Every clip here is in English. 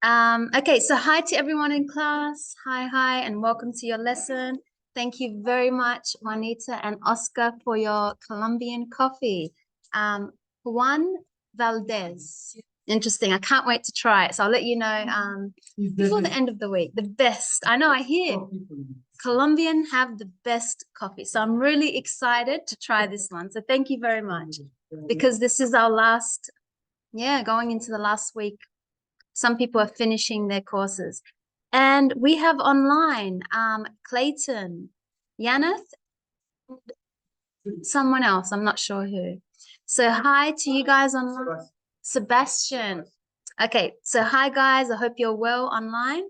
Okay, so hi to everyone in class. Hi, and welcome to your lesson. Thank you very much, Juanita and Oscar, for your Colombian coffee. Juan Valdez. Interesting. I can't wait to try it. So I'll let you know before the end of the week. The best. I know, I hear Colombian have the best coffee. So I'm really excited to try this one. So thank you very much, because this is our last, going into the last week. Some people are finishing their courses. And we have online Clayton, Yaneth, someone else, I'm not sure who. So hi to you guys online. Sebastian. Okay, so hi guys, I hope you're well online.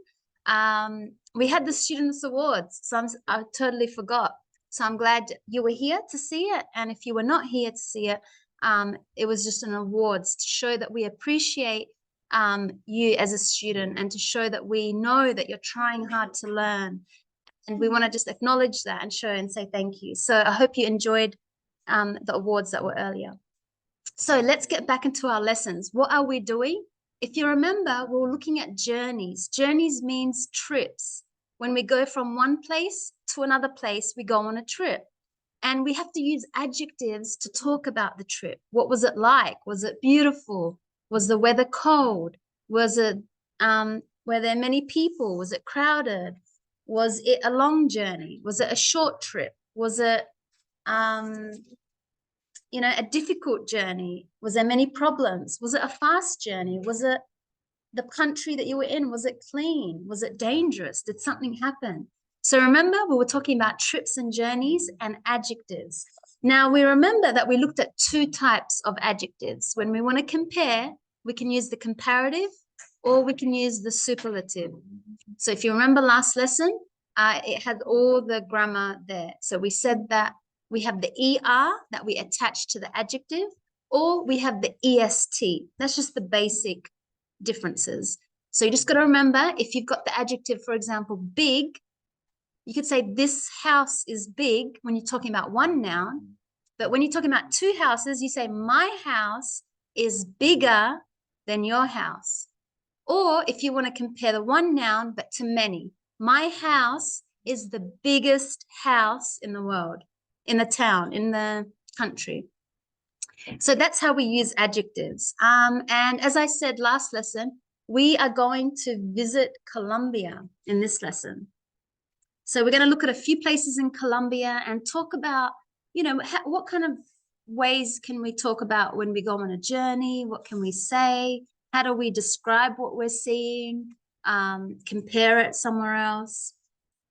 We had the Students Awards, so I totally forgot. So I'm glad you were here to see it. And if you were not here to see it, it was just an awards to show that we appreciate you as a student, and to show that we know that you're trying hard to learn. And we want to just acknowledge that and show and say thank you. So I hope you enjoyed the awards that were earlier. So let's get back into our lessons. What are we doing? If you remember, we were looking at journeys. Journeys means trips. When we go from one place to another place, we go on a trip. And we have to use adjectives to talk about the trip. What was it like? Was it beautiful? Was the weather cold? Was it, were there many people? Was it crowded? Was it a long journey? Was it a short trip? Was it, a difficult journey? Was there many problems? Was it a fast journey? Was it the country that you were in? Was it clean? Was it dangerous? Did something happen? So remember, we were talking about trips and journeys and adjectives. Now we remember that we looked at two types of adjectives. When we want to compare, we can use the comparative or we can use the superlative. So if you remember last lesson, it had all the grammar there. So we said that we have the ER that we attach to the adjective, or we have the EST. That's just the basic differences. So you just got to remember, if you've got the adjective, for example, big, you could say this house is big when you're talking about one noun. But when you're talking about two houses, you say my house is bigger than your house. Or if you want to compare the one noun, but to many, my house is the biggest house in the world, in the town, in the country. So that's how we use adjectives. And as I said last lesson, we are going to visit Colombia in this lesson. So we're going to look at a few places in Colombia and talk about, what kind of ways can we talk about when we go on a journey? What can we say? How do we describe what we're seeing? Compare it somewhere else?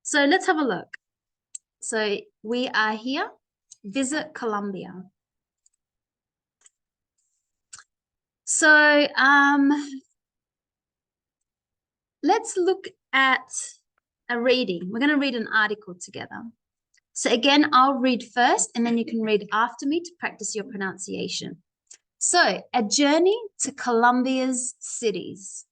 So let's have a look. So we are here, visit Colombia. So let's look at a reading. We're going to read an article together. So again, I'll read first and then you can read after me to practice your pronunciation. So, a journey to Colombia's cities.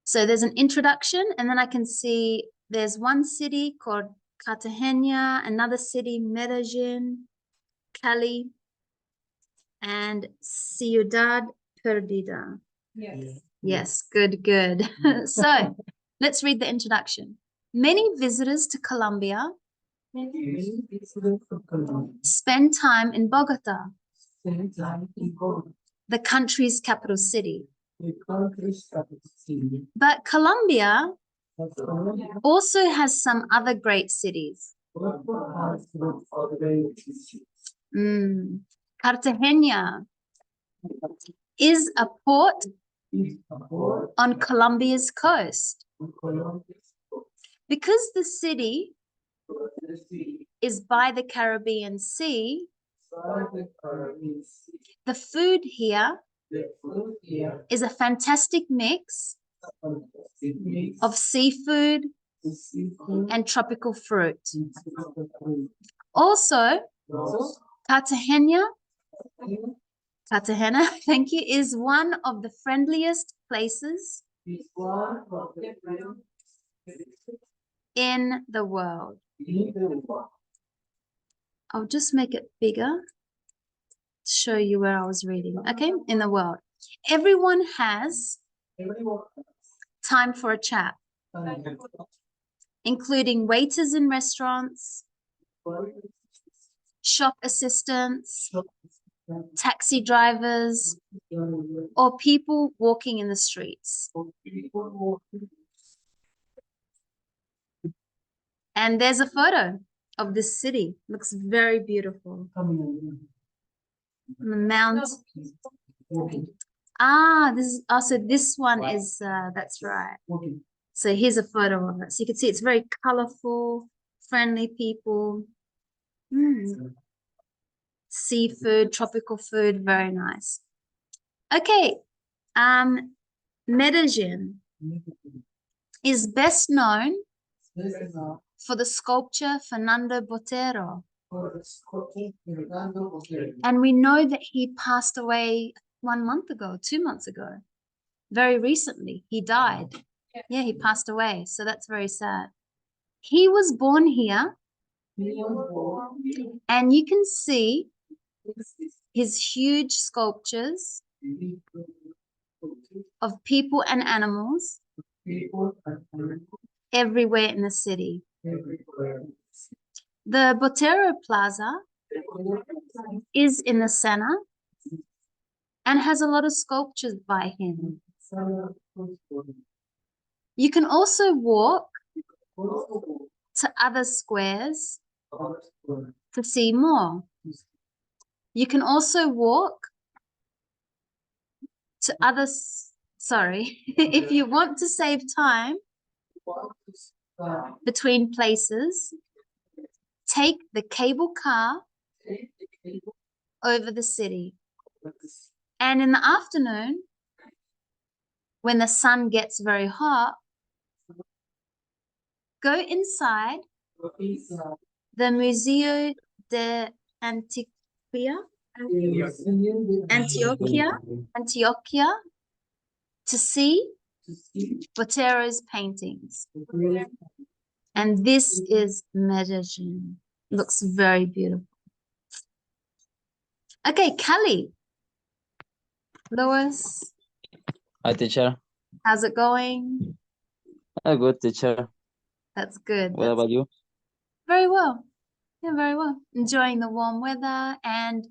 So there's an introduction, and then I can see there's one city called Cartagena, another city, Medellin, Cali, and Ciudad Perdida. Yes. Yes, good. So let's read the introduction. Many visitors to Colombia spend time in Bogota, the country's capital city. But Colombia also has some other great cities. Cartagena is a port on Colombia's coast. Because the city is by the Caribbean Sea, the food here is a fantastic mix of seafood and tropical fruit. Also, Cartagena, thank you, is one of the friendliest places in the world. I'll just make it bigger show you where I was reading. Okay, in the world, everyone has time for a chat, including waiters in restaurants, shop assistants, taxi drivers, or people walking in the streets. And there's a photo of this city. Looks very beautiful. The mount. This is also, this one is, that's right. So here's a photo of it. So you can see it's very colorful, friendly people. Seafood, tropical food, very nice. Okay, Medellin is best known for the sculpture Fernando Botero. And we know that he passed away 1 month ago, 2 months ago. Very recently, he died. Yeah, he passed away. So that's very sad. He was born here. And you can see his huge sculptures of people and animals everywhere in the city. The Botero Plaza is in the center and has a lot of sculptures by him. You can also walk to other squares to see more. You can also walk to if you want to save time between places, take the cable car over the city. And in the afternoon, when the sun gets very hot, go inside the Museo de Antioquia to see Botero's paintings. And this is Medellin. Looks very beautiful. Okay, Cali. Louis. Hi, teacher. How's it going? Good, teacher. That's good. What about you? Very well. Yeah, very well. Enjoying the warm weather, and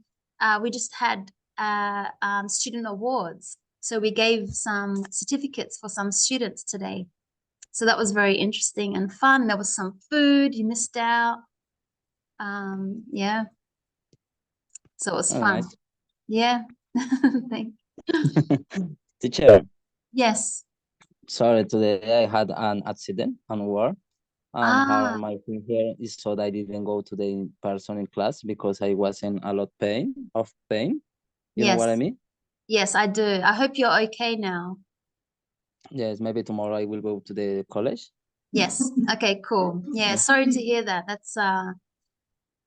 we just had student awards. So we gave some certificates for some students today. So that was very interesting and fun. There was some food. You missed out. Yeah. So it was fun. Nice. Yeah. Thank you. Teacher. Yes. Sorry, today I had an accident on work. How my thing here is so that I didn't go to the in-person class because I was in a lot of pain. You know what I mean? Yes, I do. I hope you're okay now. Yes, maybe tomorrow I will go to the college. Yes. Okay, cool. Yeah, sorry to hear that. That's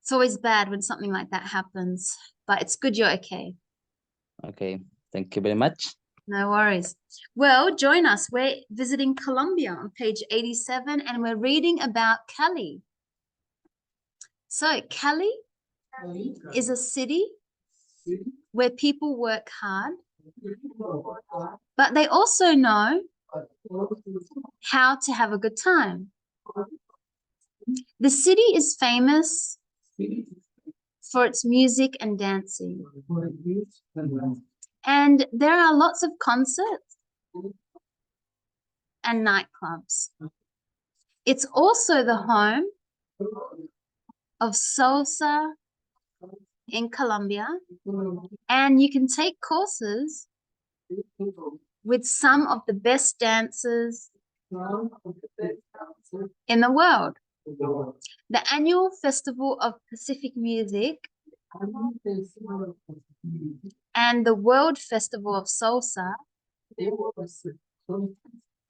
it's always bad when something like that happens, but it's good you're okay. Okay, thank you very much. No worries. Well, join us. We're visiting Colombia on page 87, and we're reading about Cali. So Cali is a city where people work hard, but they also know how to have a good time. The city is famous for its music and dancing. And there are lots of concerts and nightclubs. It's also the home of salsa in Colombia, and you can take courses with some of the best dancers in the world. The annual Festival of Pacific Music and the World Festival of Salsa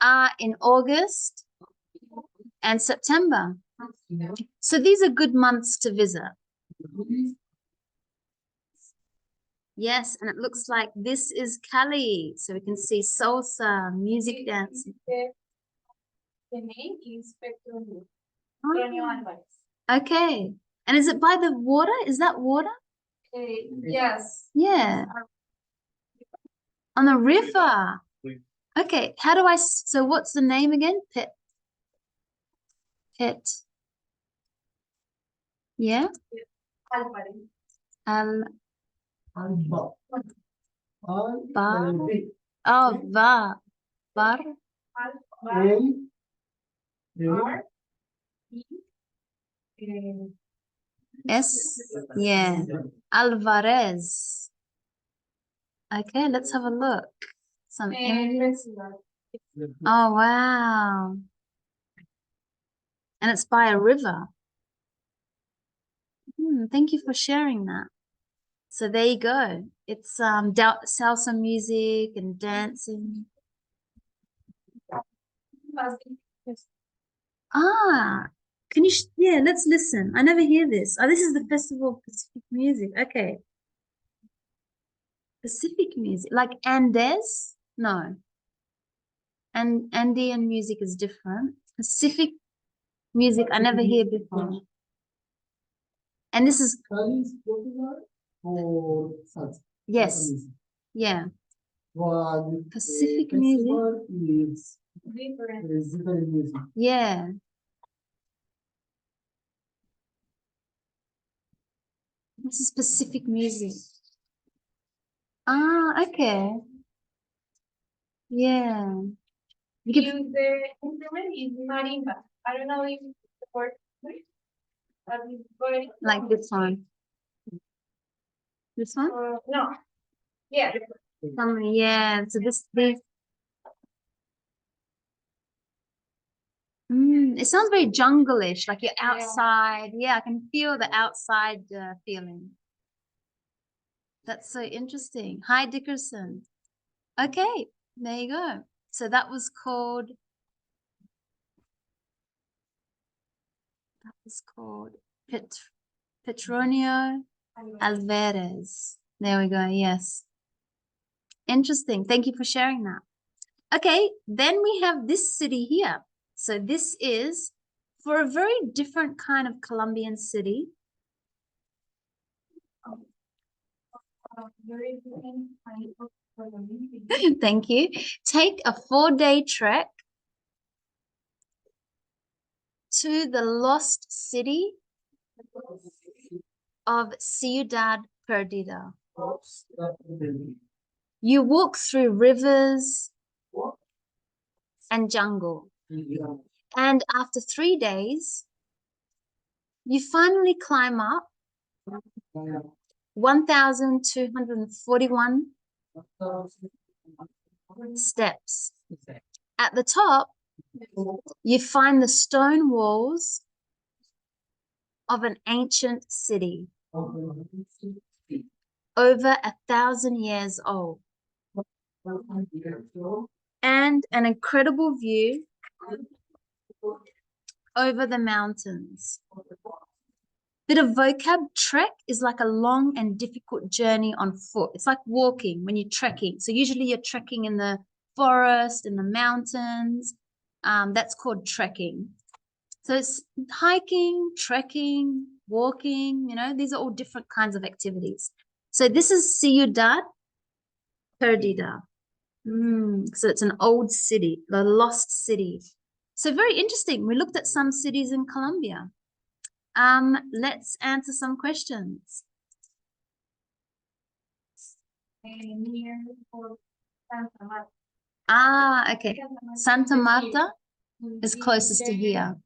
are in August and September. So these are good months to visit. Yes, and it looks like this is Cali. So we can see salsa, music dancing. The name is Okay. And is it by the water? Is that water? Yes. Yeah, on the river. Okay, how do so what's the name again? Pet. Yeah, Alvarez. Al Alba. Bar. Oh, Bar. A. R. E. S. Yeah, Alvarez. Okay, let's have a look. Some images. Oh, wow. And it's by a river. Thank you for sharing that. So there you go. It's salsa music and dancing. Ah, can you? Yeah, let's listen. I never hear this. Oh, this is the Festival of Pacific Music. Okay. Pacific music, like Andes? No. And Andean music is different. Pacific music, I never hear before. And this is, Cali is popular for salsa. yes, Salsa music. yeah. But Pacific music. festival is different music. Yeah. This is Pacific music. Ah, okay. Yeah. You The can, instrument is marimba. I don't know if the word. like this one. This one? No. Yeah. Yeah. So this. It sounds very jungle-ish, like you're outside. Yeah, I can feel the outside feeling. That's so interesting. Hi, Dickerson. Okay, there you go. So that was called Petronio Alvarez. There we go. Yes. Interesting. Thank you for sharing that. Okay, then we have this city here. So this is for a very different kind of Colombian city. Thank you. Take a 4-day trek to the lost city of Ciudad Perdida. You walk through rivers and jungle. And after 3 days, you finally climb up 1,241 steps. At the top, you find the stone walls of an ancient city, over 1,000 years old, and an incredible view over the mountains. Bit of vocab: trek is like a long and difficult journey on foot. It's like walking when you're trekking. So usually you're trekking in the forest, in the mountains. That's called trekking. So it's hiking, trekking, walking, these are all different kinds of activities. So this is Ciudad Perdida. So it's an old city, the lost city. So very interesting. We looked at some cities in Colombia. Let's answer some questions. Okay. Santa Marta is closest to here.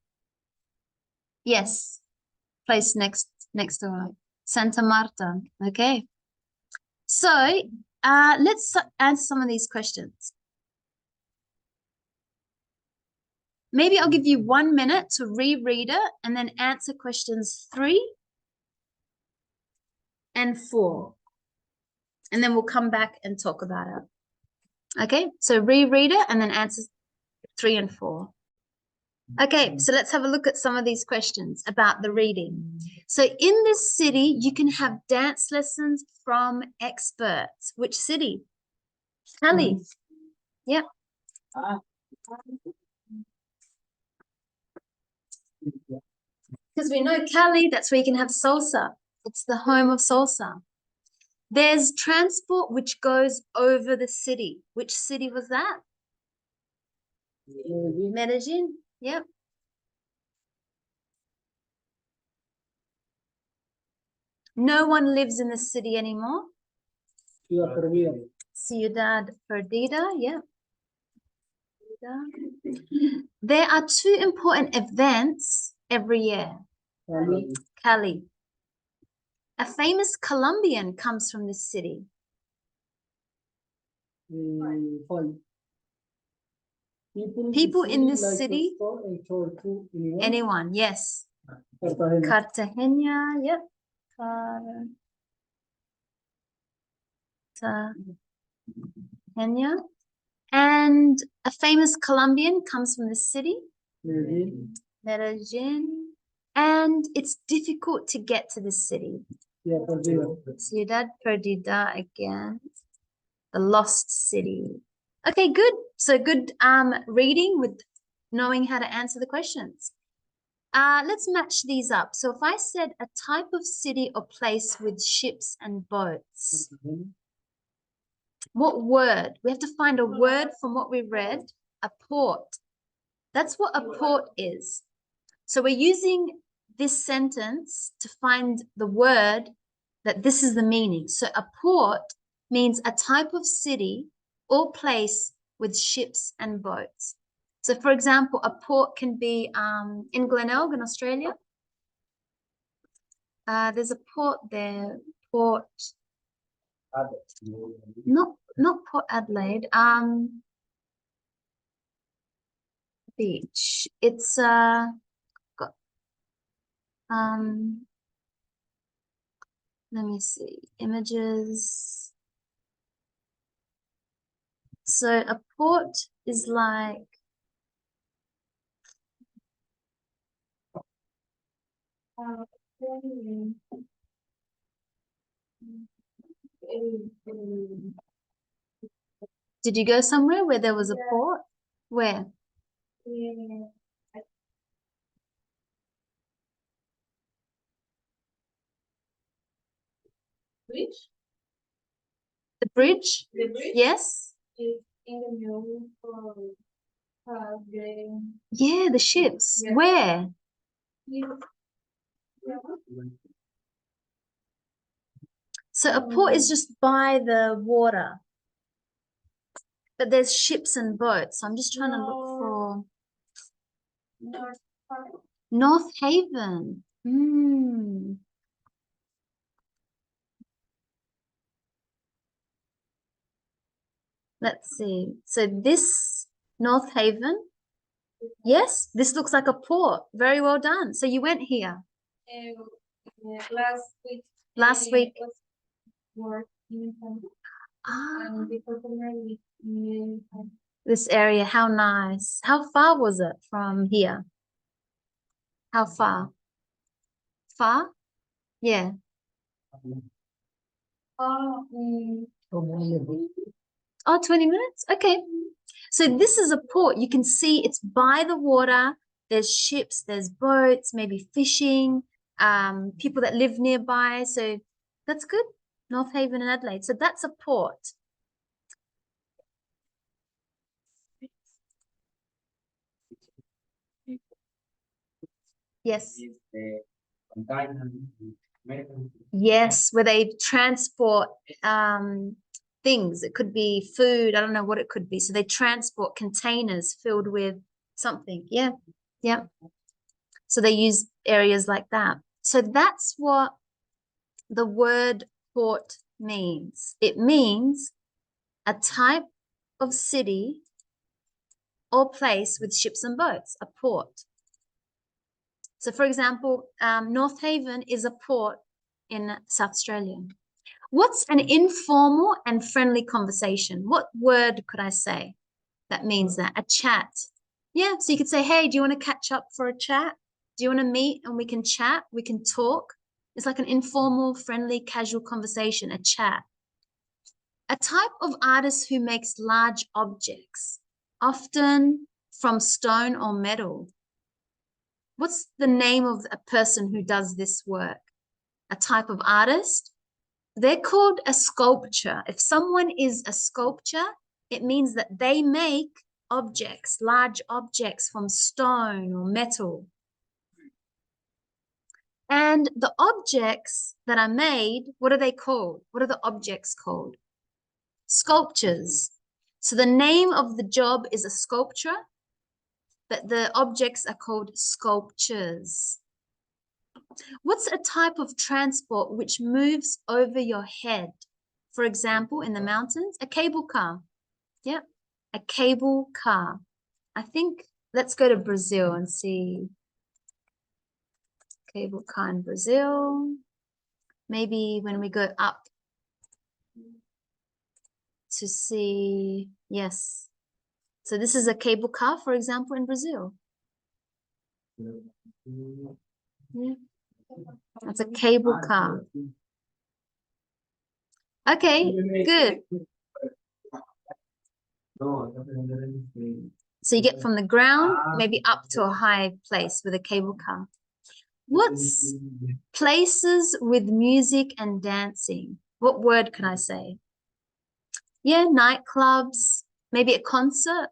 Yes. Place next to her. Santa Marta. Okay. So let's answer some of these questions. Maybe I'll give you 1 minute to reread it and then answer questions 3 and 4. And then we'll come back and talk about it. Okay, so reread it and then answer 3 and 4. Okay, so let's have a look at some of these questions about the reading. So in this city, you can have dance lessons from experts. Which city? Cali. Yeah. Because we know Cali, that's where you can have salsa. It's the home of salsa. There's transport which goes over the city. Which city was that? Medellin. Yep. No one lives in the city anymore. Ciudad Perdida. Ciudad Perdida. Yep. There are two important events every year. Cali. Cali. A famous Colombian comes from this city. Five. People in this like to city? explore and tour to anyone. Anyone, yes. Cartagena. Cartagena, yep. Cartagena. And a famous Colombian comes from the city. Medellin. Medellin. And it's difficult to get to this city. Ciudad Perdida. Ciudad Perdida again. The lost city. Okay, good. So good reading with knowing how to answer the questions. Let's match these up. So if I said a type of city or place with ships and boats, what word? We have to find a word from what we read. A port. That's what a port is. So we're using this sentence to find the word that this is the meaning. So a port means a type of city or place with ships and boats. So for example, a port can be in Glenelg in Australia. There's a port there, Port, not Port Adelaide, beach. It's let me see, images. So a port is like, did you go somewhere where there was a port? Where? Bridge? The bridge? The bridge Yes. is in the middle for the Yeah, the ships. Yeah. Where? So a port is just by the water. But there's ships and boats. So I'm just trying to look for North part. North Haven. Let's see. So this North Haven. Yes, this looks like a port. Very well done. So you went here Last week. last week. Was working Ah, and before we this area. How nice. How far was it from here? How far? Far? Yeah. Oh, 20 minutes? Okay. So this is a port. You can see it's by the water. There's ships, there's boats, maybe fishing, people that live nearby. So that's good. North Haven and Adelaide. So that's a port. Yes. Yes, where they transport things. It could be food. I don't know what it could be. So they transport containers filled with something. Yeah. Yeah. So they use areas like that. So that's what the word port means. It means a type of city or place with ships and boats, a port. So for example, North Haven is a port in South Australia. What's an informal and friendly conversation? What word could I say that means that? A chat. Yeah, so you could say, hey, do you want to catch up for a chat? Do you want to meet and we can chat? We can talk. It's like an informal, friendly, casual conversation, a chat. A type of artist who makes large objects, often from stone or metal. What's the name of a person who does this work? A type of artist? They're called a sculpture. If someone is a sculpture, it means that they make objects, large objects from stone or metal. And the objects that are made, what are they called? What are the objects called? Sculptures. So the name of the job is a sculpture, but the objects are called sculptures. What's a type of transport which moves over your head? For example, in the mountains, a cable car. Yeah, a cable car. I think, let's go to Brazil and see. Cable car in Brazil. Maybe when we go up to see, yes. So this is a cable car, for example, in Brazil. Yeah. That's a cable car. Okay, good. So you get from the ground, maybe up to a high place with a cable car. What's places with music and dancing? What word can I say? Yeah, nightclubs, maybe a concert.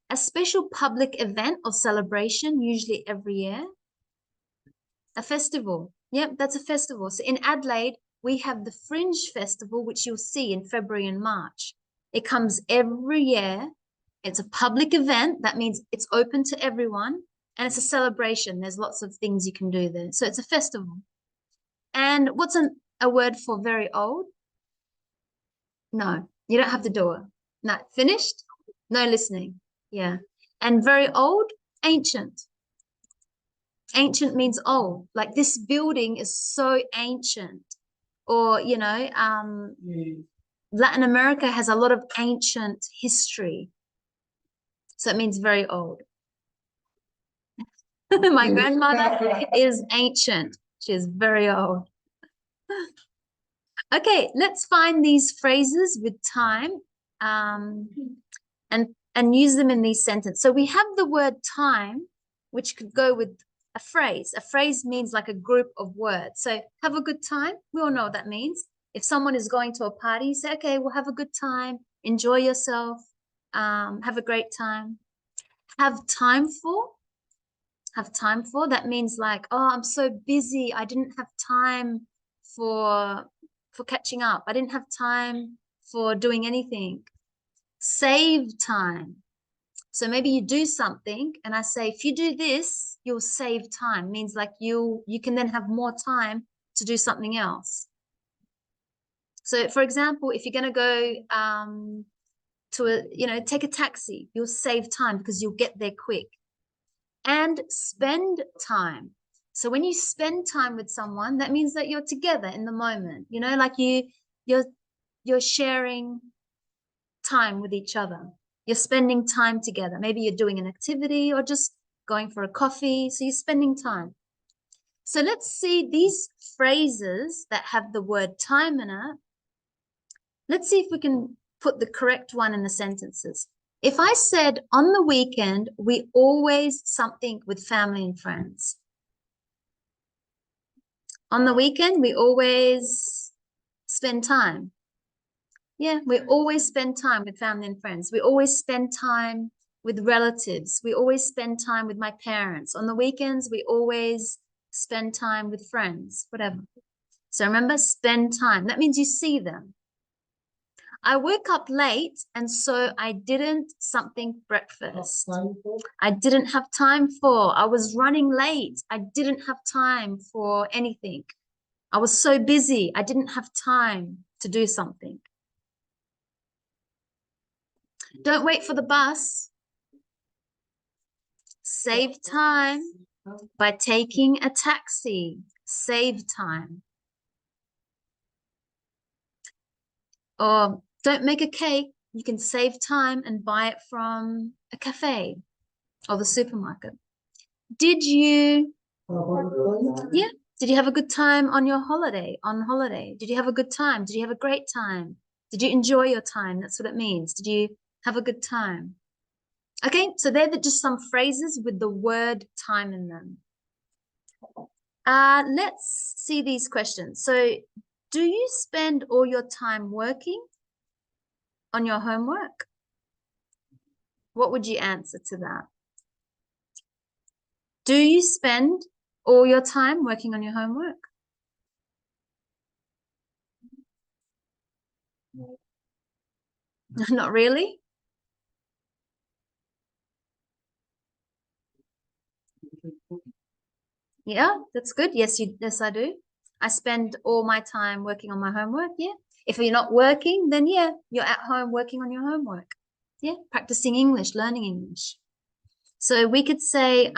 A special public event or celebration, usually every year. A festival. Yep, that's a festival. So in Adelaide, we have the Fringe Festival, which you'll see in February and March. It comes every year. It's a public event. That means it's open to everyone. And it's a celebration. There's lots of things you can do there. So it's a festival. And what's a word for very old? No, you don't have to do it. No, finished? No listening. Yeah. And very old? Ancient. Ancient means old. Like this building is so ancient. Or, you know, Latin America has a lot of ancient history. So it means very old. My grandmother is ancient. She is very old. Okay, let's find these phrases with time and use them in these sentences. So we have the word time, which could go with a phrase. A phrase means like a group of words. So have a good time. We all know what that means. If someone is going to a party, you say, okay, well, have a good time. Enjoy yourself. Have a great time. Have time for. Have time for. That means like, oh, I'm so busy. I didn't have time for catching up. I didn't have time for doing anything. Save time. So maybe you do something and I say, if you do this, you'll save time. Means like you can then have more time to do something else. So for example, if you're going to go take a taxi, you'll save time because you'll get there quick. And spend time. So when you spend time with someone, that means that you're together in the moment, you know, like you're sharing time with each other. You're spending time together. Maybe you're doing an activity or just going for a coffee. So you're spending time. So let's see these phrases that have the word time in it. Let's see if we can put the correct one in the sentences. If I said on the weekend, we always something with family and friends. On the weekend, we always spend time. Yeah, we always spend time with family and friends. We always spend time with relatives. We always spend time with my parents. On the weekends, we always spend time with friends, whatever. So remember, spend time. That means you see them. I woke up late and so I didn't something breakfast. I didn't have time for. I was running late. I didn't have time for anything. I was so busy. I didn't have time to do something. Don't wait for the bus. Save time by taking a taxi. Save time. Or don't make a cake. You can save time and buy it from a cafe or the supermarket. Did you have a good time on your holiday? On holiday? Did you have a good time? Did you have a great time? Did you enjoy your time? That's what it means. Did you have a good time? Okay, so they're just some phrases with the word time in them. Let's see these questions. So, do you spend all your time working on your homework? What would you answer to that? Do you spend all your time working on your homework? Not really? Yeah, that's good. Yes, I do. I spend all my time working on my homework. Yeah. If you're not working, then yeah, you're at home working on your homework. Yeah, practicing English, learning English. So we could say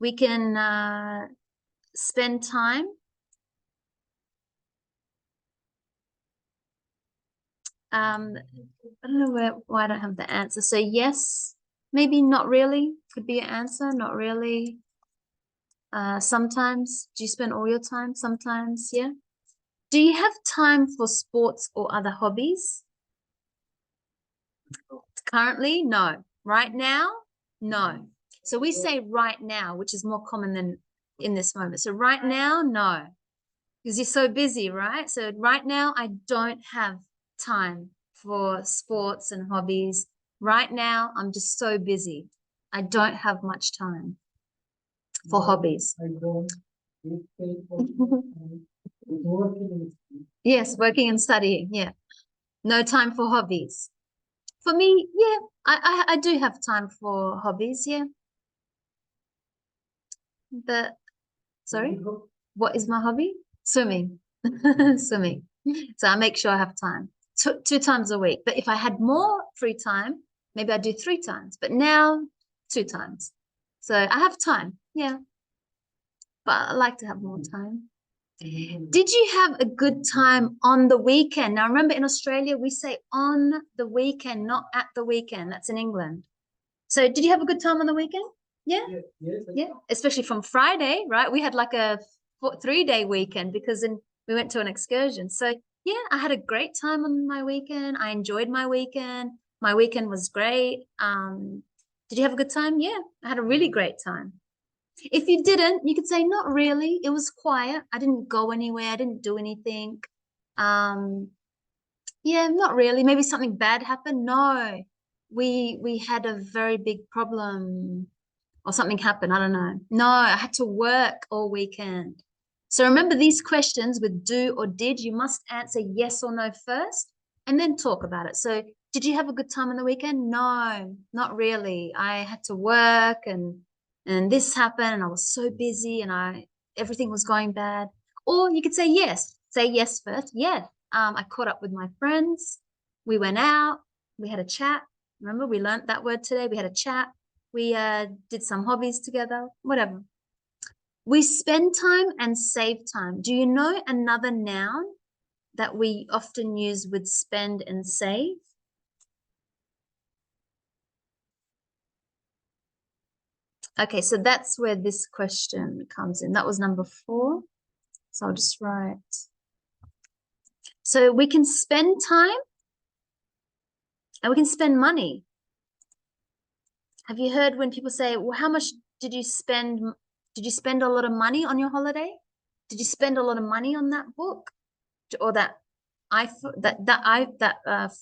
we can spend time I don't know why I don't have the answer. So yes, maybe not really could be an answer. Not really. Sometimes. Do you spend all your time? Sometimes, yeah. Do you have time for sports or other hobbies? Currently, no. Right now, no. So we say right now, which is more common than in this moment. So right now, no. Because you're so busy, right? So right now, I don't have time for sports and hobbies. Right now, I'm just so busy. I don't have much time for hobbies. I don't. Working. Yes, working and studying. Yeah. No time for hobbies. For me, yeah, I do have time for hobbies. Yeah. But sorry, what is my hobby? Swimming. Swimming. So I make sure I have time two times a week. But if I had more free time, maybe I'd do 3 times. But now 2 times. So I have time. Yeah. But I like to have more time. Did you have a good time on the weekend? Now, remember in Australia, we say on the weekend, not at the weekend. That's in England. So did you have a good time on the weekend? Yeah. Yes. Yeah. Especially from Friday, right? We had like a 3-day weekend because then we went to an excursion. So yeah, I had a great time on my weekend. I enjoyed my weekend. My weekend was great. Did you have a good time? Yeah, I had a really great time. If you didn't, you could say not really. It was quiet. I didn't go anywhere. I didn't do anything. Yeah, not really. Maybe something bad happened. No, we had a very big problem or something happened. I don't know. No, I had to work all weekend. So remember these questions with do or did, you must answer yes or no first and then talk about it. So did you have a good time on the weekend? No, not really. I had to work and this happened and I was so busy and everything was going bad. Or you could say yes. Say yes first. Yes. I caught up with my friends. We went out. We had a chat. Remember, we learned that word today. We had a chat. We did some hobbies together, whatever. We spend time and save time. Do you know another noun that we often use with spend and save? Okay, so that's where this question comes in. That was number 4. So I'll just write. So we can spend time and we can spend money. Have you heard when people say, well, how much did you spend? Did you spend a lot of money on your holiday? Did you spend a lot of money on that book or that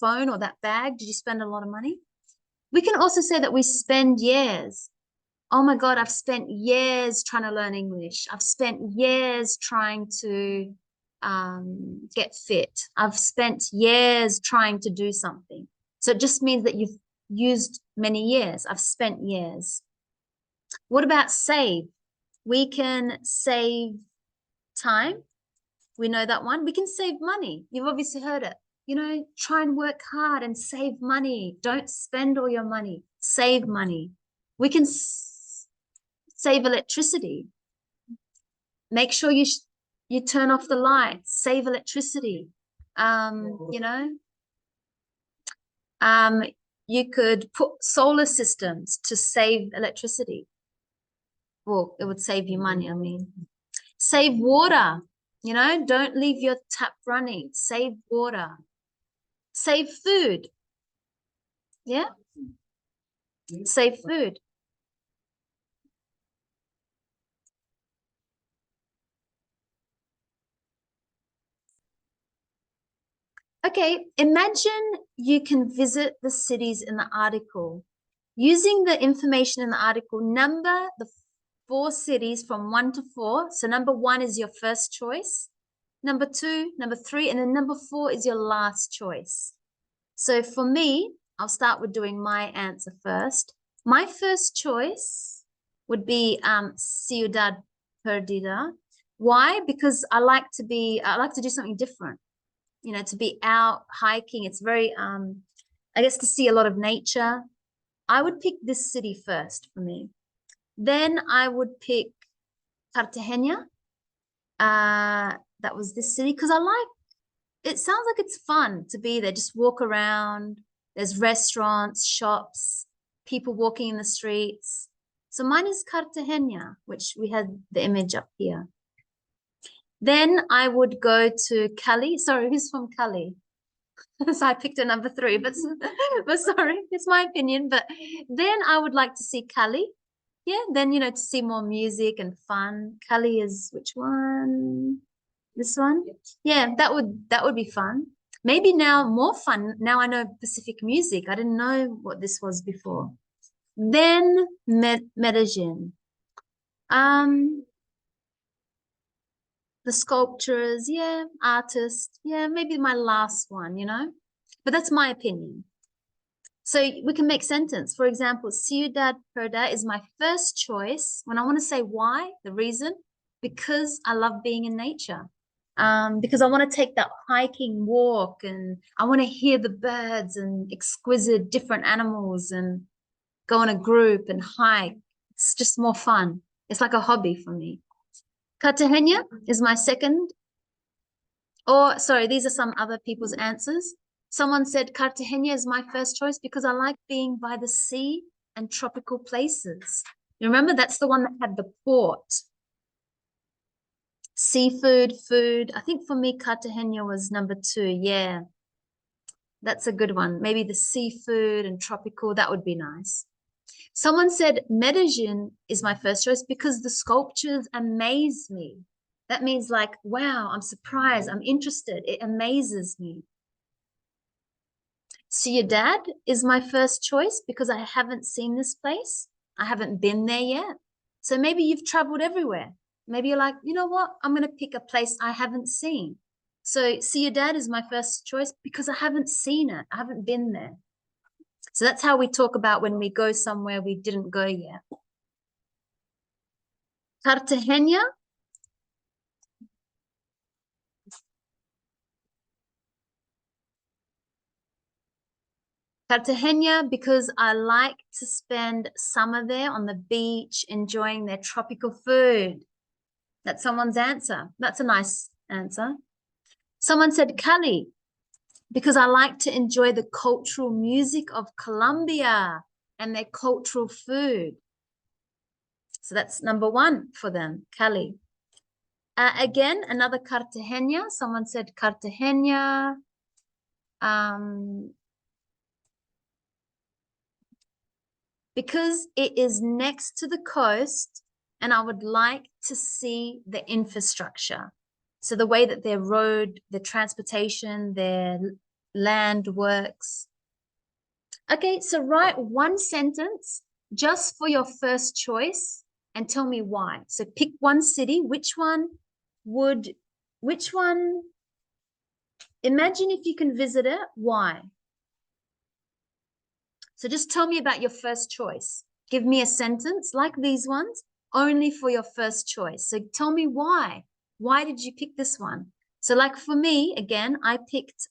phone or that bag? Did you spend a lot of money? We can also say that we spend years. Oh my God, I've spent years trying to learn English. I've spent years trying to get fit. I've spent years trying to do something. So it just means that you've used many years. I've spent years. What about save? We can save time. We know that one. We can save money. You've obviously heard it. You know, try and work hard and save money. Don't spend all your money. Save money. We can save electricity. Make sure you turn off the lights. Save electricity. You know, you could put solar systems to save electricity. Well, it would save you money, I mean. Save water. You know, don't leave your tap running. Save water. Save food. Yeah? Save food. Okay, imagine you can visit the cities in the article. Using the information in the article, number the 4 cities from 1 to 4. So number 1 is your first choice. Number 2, number 3, and then number 4 is your last choice. So for me, I'll start with doing my answer first. My first choice would be Ciudad Perdida. Why? Because I like to do something different. You know, to be out hiking. It's very I guess to see a lot of nature. I would pick this city first for me. Then I would pick Cartagena. That was this city because it sounds like it's fun to be there, just walk around. There's restaurants, shops, people walking in the streets. So mine is Cartagena, which we had the image up here. Then I would go to Cali. Sorry, who's from Cali? So I picked a number 3, but sorry, it's my opinion. But then I would like to see Cali. Yeah, then, you know, to see more music and fun. Cali is which one? This one? Yeah, that would be fun. Maybe now more fun. Now I know Pacific music. I didn't know what this was before. Then Medellin. The sculptures, yeah, artists, yeah, maybe my last one, you know, but that's my opinion. So we can make sentence. For example, Ciudad Perdida is my first choice. When I want to say why, the reason, because I love being in nature. Because I want to take that hiking walk and I want to hear the birds and exquisite different animals and go in a group and hike. It's just more fun. It's like a hobby for me. Cartagena is my second. Or, sorry, these are some other people's answers. Someone said Cartagena is my first choice because I like being by the sea and tropical places. You remember, that's the one that had the port. Seafood, food. I think for me, Cartagena was number 2. Yeah, that's a good one. Maybe the seafood and tropical, that would be nice. Someone said Medellin is my first choice because the sculptures amaze me. That means like, wow, I'm surprised, I'm interested. It amazes me. Ciudad is my first choice because I haven't seen this place. I haven't been there yet. So maybe you've traveled everywhere. Maybe you're like, you know what? I'm going to pick a place I haven't seen. So Ciudad is my first choice because I haven't seen it. I haven't been there. So that's how we talk about when we go somewhere we didn't go yet. Cartagena. Cartagena because I like to spend summer there on the beach, enjoying their tropical food. That's someone's answer. That's a nice answer. Someone said Cali because I like to enjoy the cultural music of Colombia and their cultural food. So that's number 1 for them, Cali. Again, another Cartagena. Someone said Cartagena. Because it is next to the coast and I would like to see the infrastructure. So the way that their road, their transportation, their land works. Okay, so write 1 sentence just for your first choice and tell me why. So pick 1 city. Which one? Imagine if you can visit it, why? So just tell me about your first choice. Give me a sentence like these ones, only for your first choice. So tell me why. Why did you pick this one? So like for me, again, I picked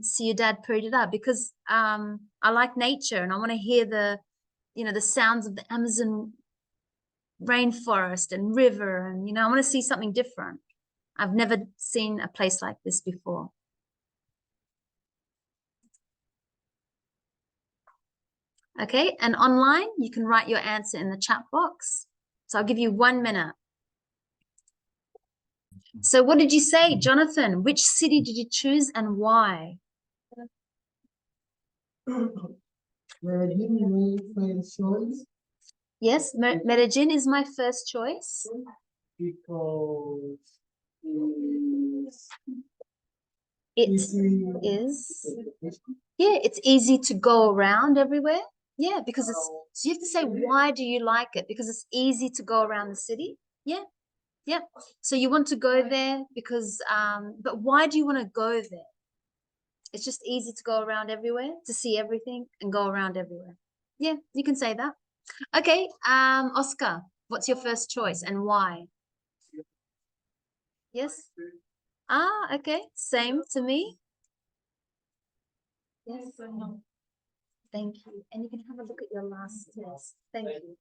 Ciudad Perdida because I like nature and I want to hear the sounds of the Amazon rainforest and river, and I want to see something different. I've never seen a place like this before. Okay, and online, you can write your answer in the chat box. So I'll give you 1 minute. So what did you say, Jonathan? Which city did you choose and why? Medellin, my first choice. Yes, Medellin is my first choice. Because It is. Yeah, it's easy to go around everywhere. Yeah, because it's, so you have to say, why do you like it? Because it's easy to go around the city. Yeah, yeah. So you want to go there because, but why do you want to go there? It's just easy to go around everywhere, to see everything and go around everywhere. Yeah, you can say that. Okay, Oscar, what's your first choice and why? Yes? Ah, okay, same to me. Yes. Thank you. And you can have a look at your last test. Thank you.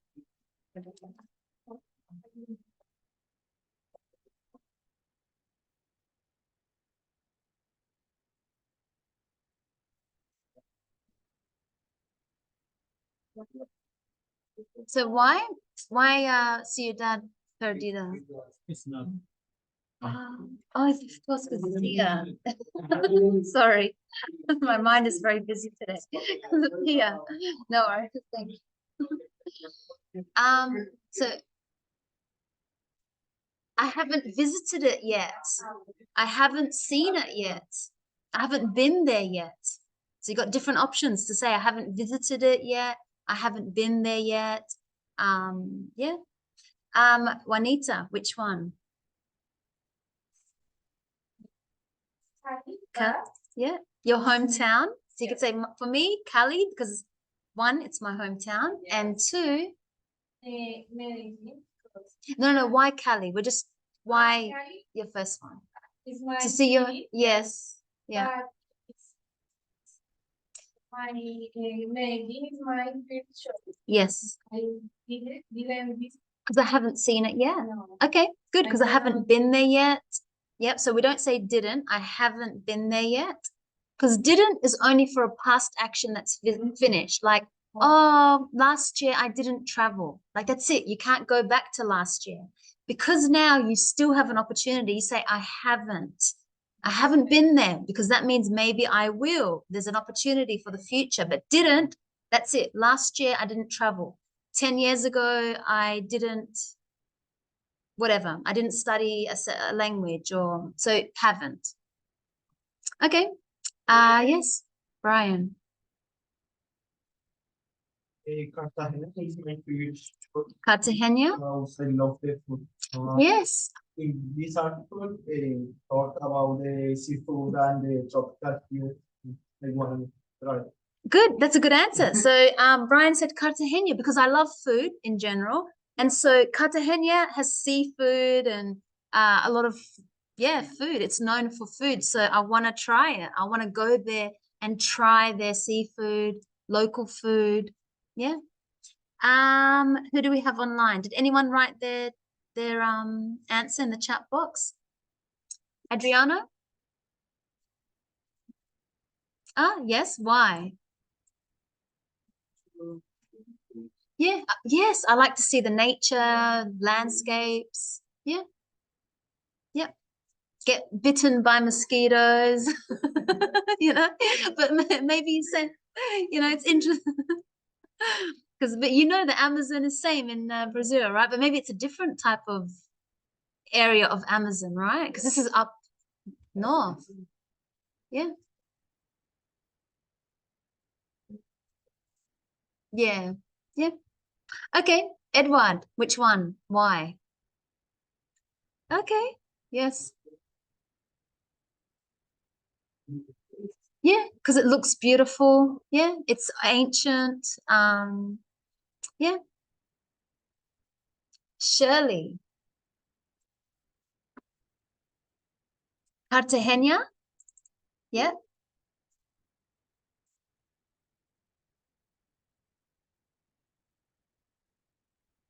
So why Ciudad Perdida? It's not. Oh, of course, because it's here. Sorry, my mind is very busy today. Because it's here. No, I just think. So I haven't visited it yet. I haven't seen it yet. I haven't been there yet. So you got different options to say I haven't visited it yet. I haven't been there yet. Yeah. Juanita, which one? Yeah, your hometown. So you could say for me, Cali, because one, it's my hometown, and two, no, why Cali? We're just why your first one to see your yes, yeah. My Medellin is my first choice. Yes, I didn't visit. because I haven't seen it yet. No. Okay, good, because I I haven't don't. been there yet. Yep, so we don't say didn't. I haven't been there yet. Because didn't is only for a past action that's finished. Like, oh, last year I didn't travel. Like, that's it. You can't go back to last year. Because now you still have an opportunity. You say, I haven't. I haven't been there because that means maybe I will. There's an opportunity for the future, but didn't. That's it. Last year I didn't travel. 10 years ago, I didn't, whatever. I didn't study a language or so haven't. Okay. Yes, Brian. Cartagena is my favorite spot. Cartagena? I love the food. Yes. In this article, talk about the seafood and the tropical food. I want to try. Good. That's a good answer. So Brian said Cartagena because I love food in general. And so Cartagena has seafood and a lot of, yeah, food. It's known for food. So I want to try it. I want to go there and try their seafood, local food. Yeah. Who do we have online? Did anyone write their answer in the chat box? Adriana? Ah, yes. Why? Yeah, yes, I like to see the nature, landscapes. Yeah, yeah. Get bitten by mosquitoes, you know, but maybe you say, you know, it's interesting because, but you know, the Amazon is same in Brazil, right? But maybe it's a different type of area of Amazon, right? Because this is up north. Yeah, yeah, yeah. Okay, Edward, which one? Why? Okay, yes. Yeah, because it looks beautiful. Yeah, it's ancient. Yeah. Shirley. Cartagena. Yeah.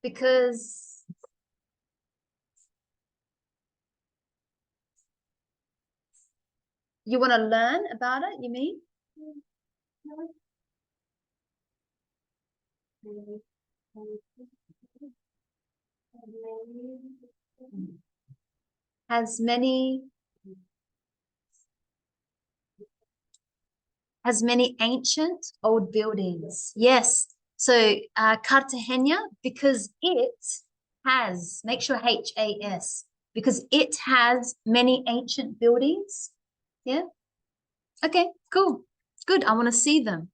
Because you want to learn about it, you mean? Has many ancient old buildings. Yes. So Cartagena, because it has, make sure HAS, because it has many ancient buildings. Yeah. Okay, cool. Good. I want to see them.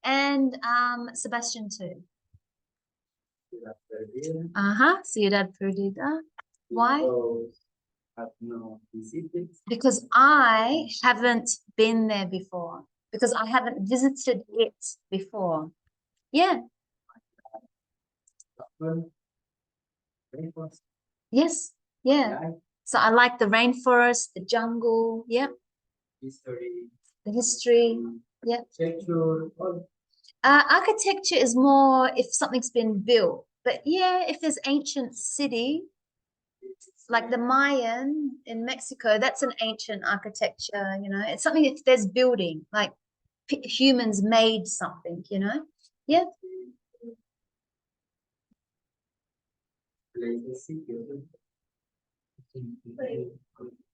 And Sebastian too. Ciudad Perdida. Why? Have no visited. Because I haven't been there before. Because I haven't visited it before. Yeah. Rainforest. Yes. Yeah. Life, So I like the rainforest, the jungle. Yeah. history, The history. Yeah. architecture, all. Architecture is more if something's been built. But yeah, if there's ancient city, like the Mayan in Mexico, that's an ancient architecture, you know. It's something if there's building, like humans made something, you know. Yeah.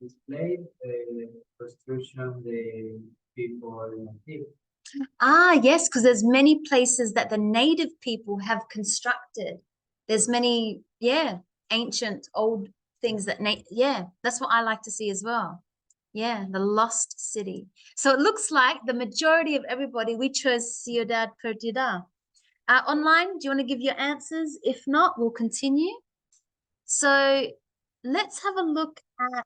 Display construction the people live. Ah, yes, because there's many places that the native people have constructed. There's many, yeah, ancient old things that, yeah, that's what I like to see as well. Yeah, the lost city. So it looks like the majority of everybody, we chose Ciudad Perdida. Online, do you want to give your answers? If not, we'll continue. So let's have a look at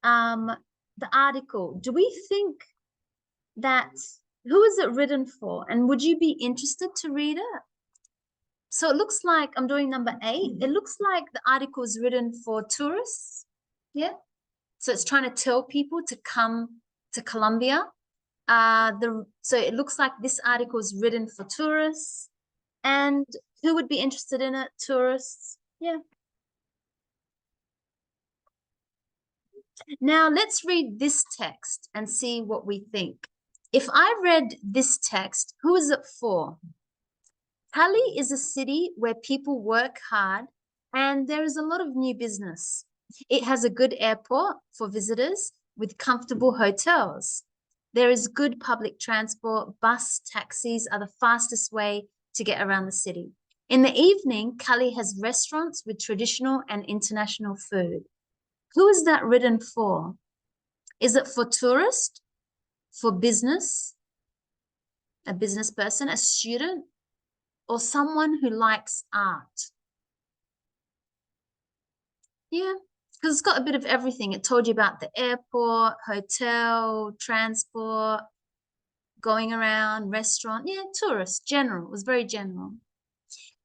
the article. Do we think that who is it written for? And would you be interested to read it? So it looks like I'm doing number 8. It looks like the article is written for tourists. Yeah. So it's trying to tell people to come to Colombia. So it looks like this article is written for tourists. And who would be interested in it? Tourists. Yeah. Now let's read this text and see what we think. If I read this text, who is it for? Cali is a city where people work hard and there is a lot of new business. It has a good airport for visitors with comfortable hotels. There is good public transport. Bus, taxis are the fastest way to get around the city. In the evening, Cali has restaurants with traditional and international food. Who is that written for? Is it for tourist, for business, a business person, a student, or someone who likes art? Yeah, because it's got a bit of everything. It told you about the airport, hotel, transport, going around, restaurant. Yeah, tourist, general. It was very general.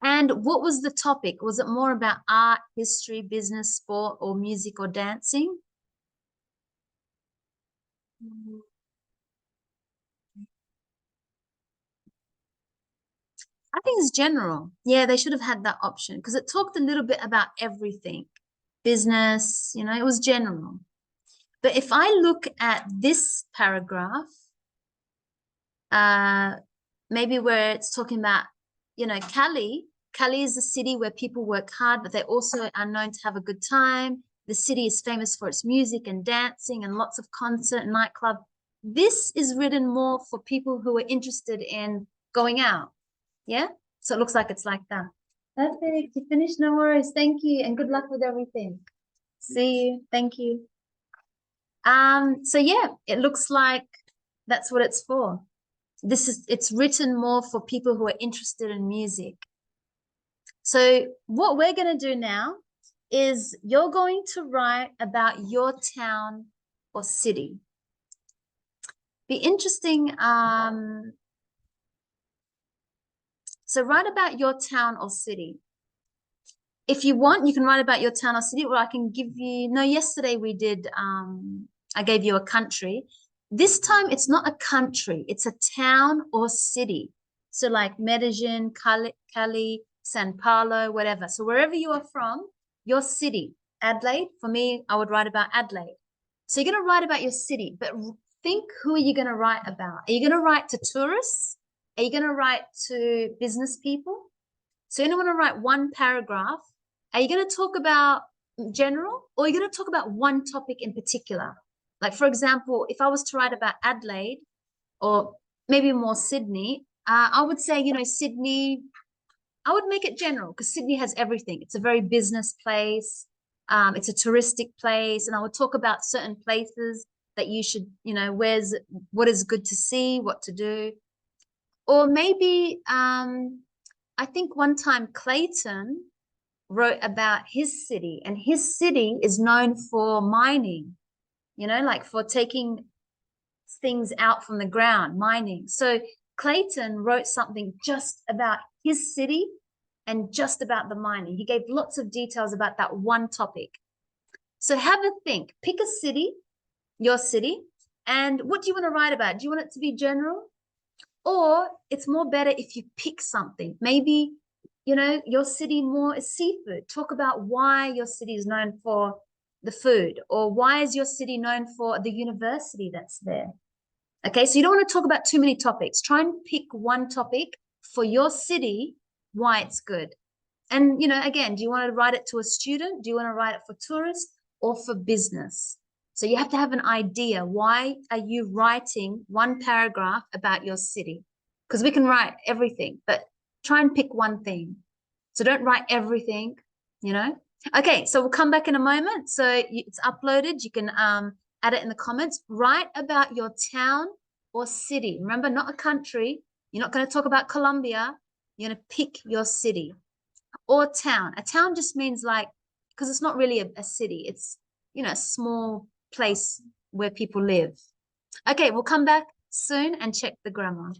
And what was the topic? Was it more about art, history, business, sport, or music or dancing? I think it's general. Yeah, they should have had that option because it talked a little bit about everything. Business, you know, it was general. But if I look at this paragraph, maybe where it's talking about, you know, Cali is a city where people work hard, but they also are known to have a good time. The city is famous for its music and dancing and lots of concert and nightclub. This is written more for people who are interested in going out. Yeah. So it looks like it's like that. Perfect. You finished. No worries. Thank you. And good luck with everything. See you. Thank you. So yeah, it looks like that's what it's for. It's written more for people who are interested in music. So what we're going to do now is you're going to write about your town or city. Be interesting. So write about your town or city. If you want, you can write about your town or city, or I can give you, no, yesterday we did, I gave you a country. This time it's not a country, it's a town or city. So like Medellin, Cali, San Paulo, whatever. So wherever you are from, your city. Adelaide, for me, I would write about Adelaide. So you're going to write about your city, but think, who are you going to write about? Are you going to write to tourists? Are you going to write to business people? So you're going to write one paragraph. Are you going to talk about general, or are you going to talk about one topic in particular? Like, for example, if I was to write about Adelaide or maybe more Sydney, I would say, you know, Sydney, I would make it general because Sydney has everything. It's a very business place. It's a touristic place. And I would talk about certain places. that you should, what is good to see, what to do. Or maybe, I think one time Clayton wrote about his city, and his city is known for mining, like for taking things out from the ground, mining. So Clayton wrote something just about his city and just about the mining. He gave lots of details about that one topic. So have a think, pick a city, your city, and what do you want to write about? Do you want it to be general? Or it's more better if you pick something. Maybe, your city more is seafood. Talk about why your city is known for the food, or why is your city known for the university that's there? Okay, so you don't want to talk about too many topics. Try and pick one topic for your city, why it's good. And, again, do you want to write it to a student? Do you want to write it for tourists or for business? So you have to have an idea. Why are you writing one paragraph about your city? Because we can write everything, but try and pick one thing. So don't write everything, Okay, so we'll come back in a moment. So it's uploaded. You can add it in the comments. Write about your town or city. Remember, not a country. You're not going to talk about Colombia. You're going to pick your city or town. A town just means because it's not really a city. It's, a small place where people live. Okay, we'll come back soon and check the grammar.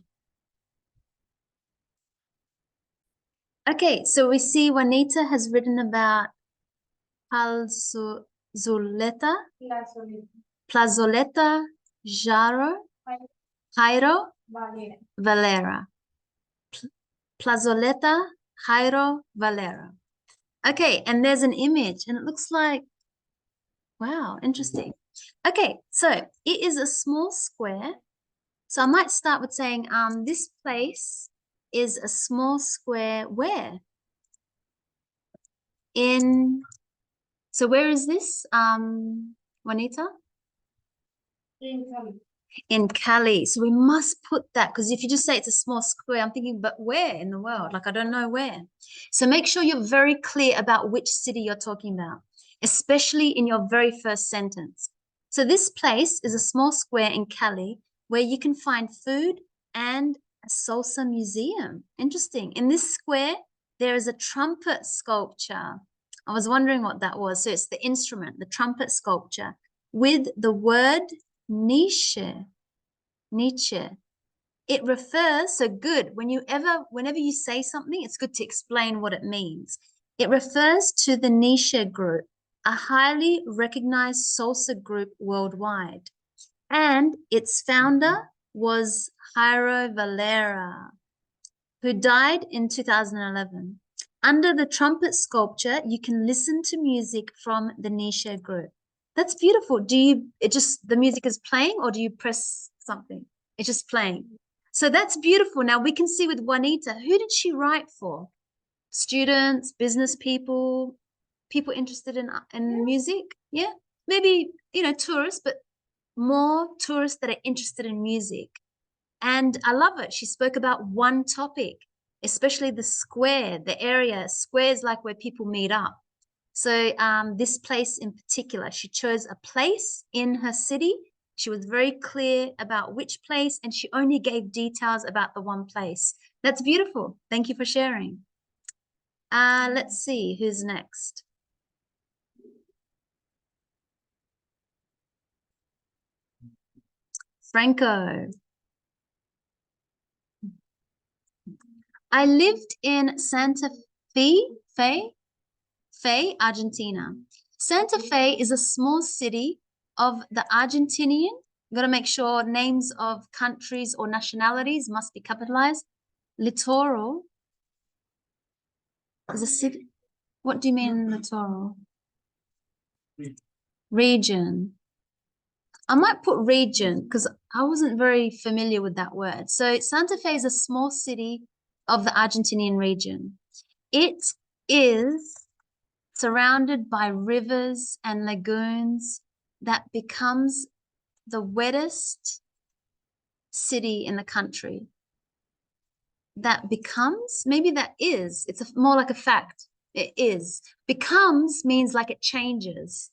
Okay, so we see Juanita has written about Plazoleta, Jairo, Valera. Plazoleta, Jairo, Valera. Okay, and there's an image, and it looks like, wow, interesting. Okay, so it is a small square. So I might start with saying, this place is a small square where? So where is this, Juanita? In Cali. In Cali. So we must put that, because if you just say it's a small square, I'm thinking, but where in the world? Like, I don't know where. So make sure you're very clear about which city you're talking about, especially in your very first sentence. So this place is a small square in Cali where you can find food and a salsa museum. Interesting. In this square, there is a trumpet sculpture. I was wondering what that was. So it's the instrument, the trumpet sculpture, with the word Nietzsche. It refers, so good, whenever you say something, it's good to explain what it means. It refers to the Nietzsche group, a highly recognized salsa group worldwide. And its founder was Jairo Valera, who died in 2011. Under the trumpet sculpture, you can listen to music from the Nietzsche group. That's beautiful. The music is playing, or do you press something? It's just playing. So that's beautiful. Now we can see with Juanita, who did she write for? Students, business people, people interested in music? Yeah, maybe, tourists, but more tourists that are interested in music. And I love it. She spoke about one topic, especially the square, the area. Square is like where people meet up. So this place in particular, she chose a place in her city. She was very clear about which place, and she only gave details about the one place. That's beautiful. Thank you for sharing. Let's see who's next. Franco. I lived in Santa Fe, Argentina. Santa Fe is a small city of the Argentinian. You got to make sure names of countries or nationalities must be capitalized. Littoral is a city. What do you mean littoral? Region. I might put region because I wasn't very familiar with that word. So Santa Fe is a small city of the Argentinian region. It is surrounded by rivers and lagoons that becomes the wettest city in the country. That becomes, maybe that is, it's more like a fact. It is. Becomes means like it changes.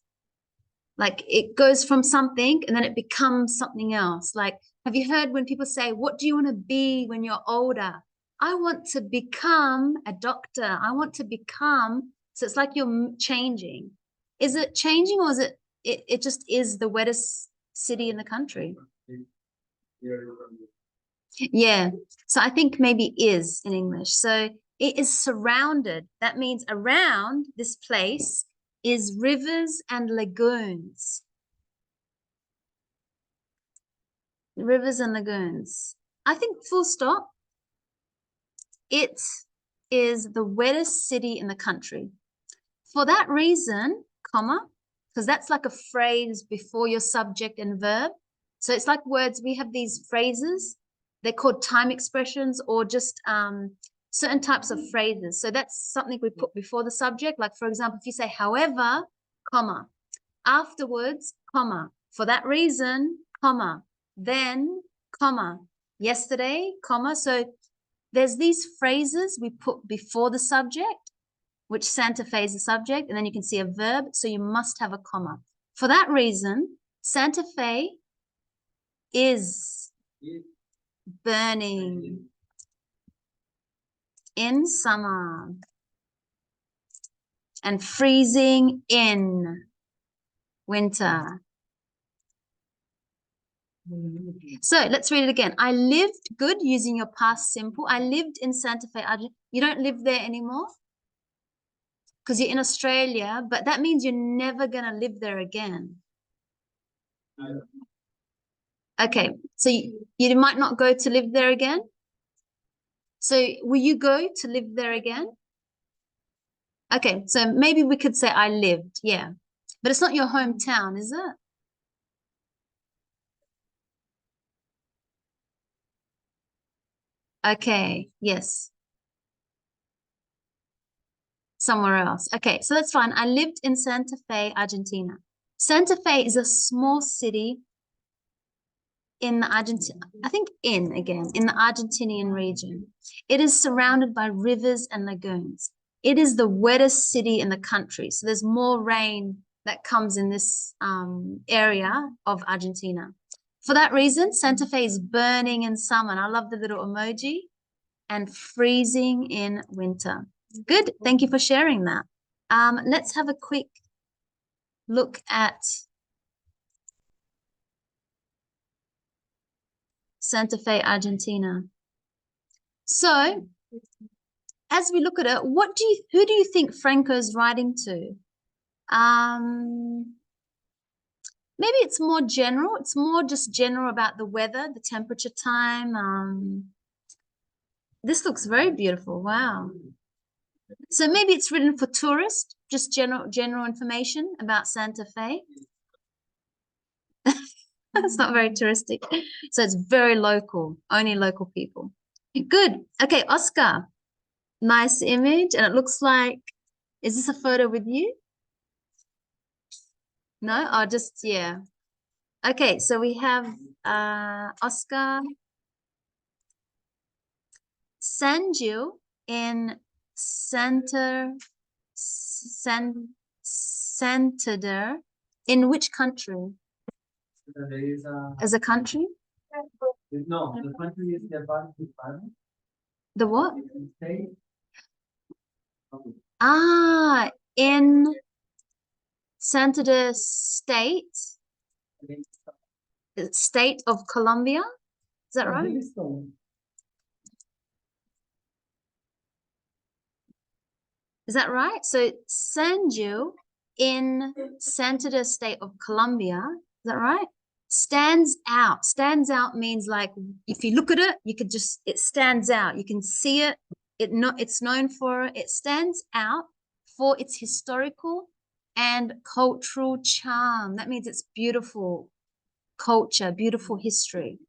Like it goes from something and then it becomes something else. Like, have you heard when people say, what do you want to be when you're older? I want to become a doctor. I want to become. So it's like you're changing. Is it changing, or is it just is the wettest city in the country? Yeah. So I think maybe is in English. So it is surrounded. That means around this place is rivers and lagoons. Rivers and lagoons. I think full stop. It is the wettest city in the country. For that reason, comma, because that's like a phrase before your subject and verb. So it's like words, we have these phrases, they're called time expressions or just certain types of phrases. So that's something we put before the subject. Like, for example, if you say, however, comma, afterwards, comma, for that reason, comma, then, comma, yesterday, comma. So there's these phrases we put before the subject, which Santa Fe is the subject, and then you can see a verb, so you must have a comma. For that reason, Santa Fe is burning in summer and freezing in winter. So let's read it again. I lived, good, using your past simple. I lived in Santa Fe, Argentina. You don't live there anymore because you're in Australia, but that means you're never going to live there again. Okay, so you might not go to live there again. So will you go to live there again? Okay, so maybe we could say I lived, yeah. But it's not your hometown, is it? Okay, yes. Somewhere else. Okay, so that's fine. I lived in Santa Fe, Argentina. Santa Fe is a small city in the in the Argentinian region. It is surrounded by rivers and lagoons. It is the wettest city in the country. So there's more rain that comes in this area of Argentina. For that reason, Santa Fe is burning in summer. And I love the little emoji. And freezing in winter. Good. Thank you for sharing that. Let's have a quick look at Santa Fe, Argentina. So, as we look at it, who do you think Franco's writing to? Maybe it's more general. It's more just general about the weather, the temperature time. This looks very beautiful. Wow. So maybe it's written for tourists, just general information about Santa Fe. It's not very touristic. So it's very local, only local people. Good. Okay, Oscar. Nice image. And it looks like, is this a photo with you? No? Oh, just, yeah. Okay, so we have Oscar Sanju in Santander. In which country? As a country? No, the country is the Baltic. The what? State. In Santander State. State of Colombia. Is that right? Is that right? So Sanju in Santander State of Colombia, is that right? Stands out. Stands out means like if you look at it, you could just, it stands out. You can see it. It's known for it. It stands out for its historical and cultural charm. That means it's beautiful culture, beautiful history,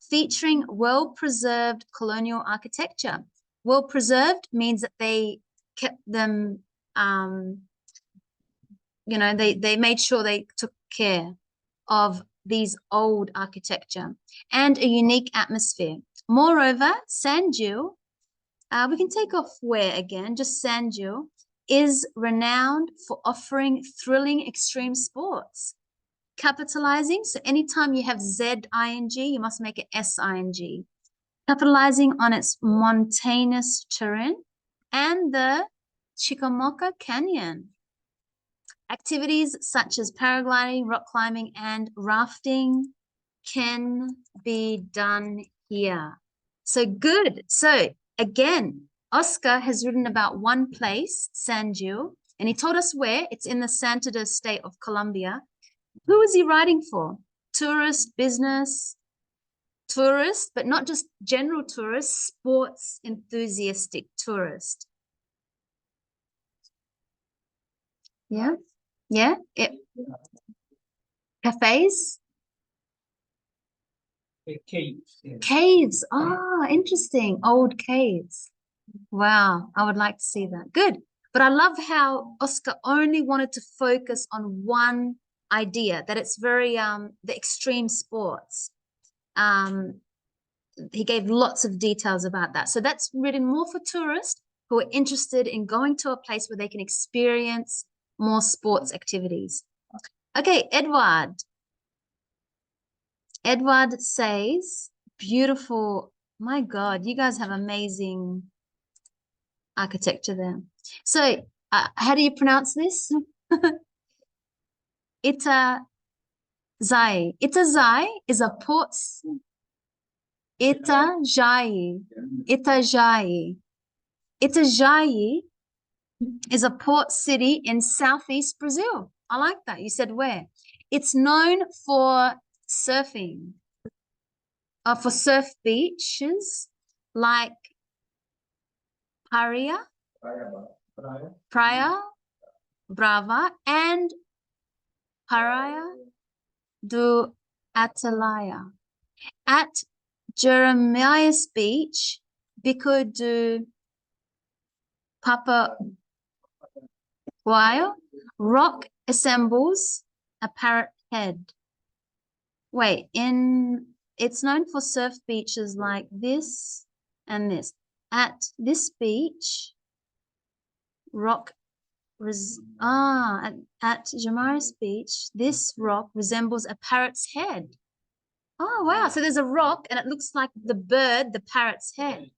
featuring well-preserved colonial architecture. Well-preserved means that they kept them, they made sure they took care of these old architecture and a unique atmosphere. Moreover, Sanju, we can take off where again, just Sanju, is renowned for offering thrilling extreme sports. capitalizing. So anytime you have Z-ing, you must make it S-ing. Capitalizing on its mountainous terrain and the Chickamauga Canyon. Activities such as paragliding, rock climbing, and rafting can be done here. So good. So again, Oscar has written about one place, San Gil, and he told us where. It's in the Santander state of Colombia. Who is he writing for? Tourist, business, tourist, but not just general tourist, sports enthusiastic tourist. Yeah, yeah. Cafes, Caves. caves. Oh, interesting. Old caves. Wow, I would like to see that. Good. But I love how Oscar only wanted to focus on one idea, that it's very the extreme sports. He gave lots of details about that. So that's written more for tourists who are interested in going to a place where they can experience more sports activities. Okay, Edward. Edward says, beautiful. My God, you guys have amazing architecture there. So how do you pronounce this? Itazai. Itazai is a port. Itajai. Itajai. Itajai is a port city in southeast Brazil. I like that. You said where? It's known for surfing, for surf beaches like Praia Brava and Praia do Atalaia. At Jeremiah's Beach, Bico do Papaguaio, rock assembles a parrot head. Wait, it's known for surf beaches like this and this. At this beach, at Jeremiah's Beach, this rock resembles a parrot's head. Oh, wow. So there's a rock and it looks like the bird, the parrot's head.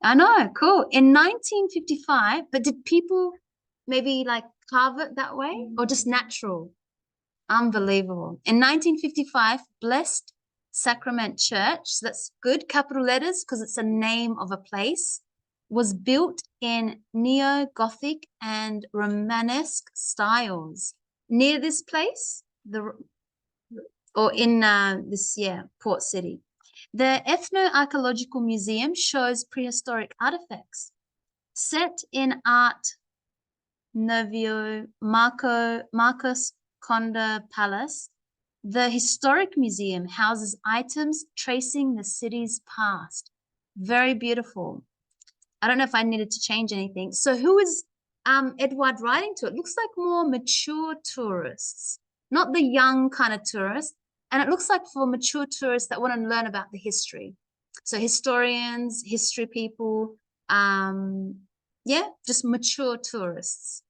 I know, cool. In 1955, but did people maybe like carve it that way or just natural? Unbelievable. In 1955, Blessed Sacrament Church, so that's good, capital letters because it's a name of a place, was built in neo-Gothic and Romanesque styles. Near this place, port city. The Ethno-Archaeological Museum shows prehistoric artifacts. Set in Art Novio Marcos Conde Palace, the Historic Museum houses items tracing the city's past. Very beautiful. I don't know if I needed to change anything. So who is Edward writing to? It looks like more mature tourists, not the young kind of tourists. And it looks like for mature tourists that want to learn about the history. So historians, history people, just mature tourists.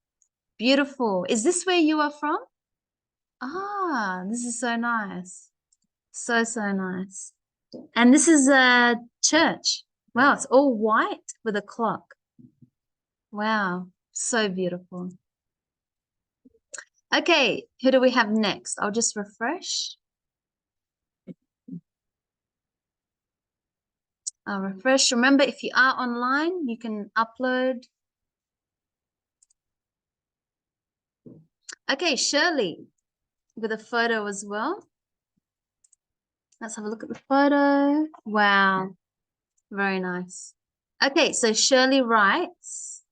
Beautiful. Is this where you are from? Ah, this is so nice. So nice. And this is a church. Wow, it's all white with a clock. Wow, so beautiful. Okay, who do we have next? I'll just refresh. I'll refresh. Remember, if you are online, you can upload. Okay, Shirley, with a photo as well. Let's have a look at the photo. Wow, very nice. Okay, so Shirley writes,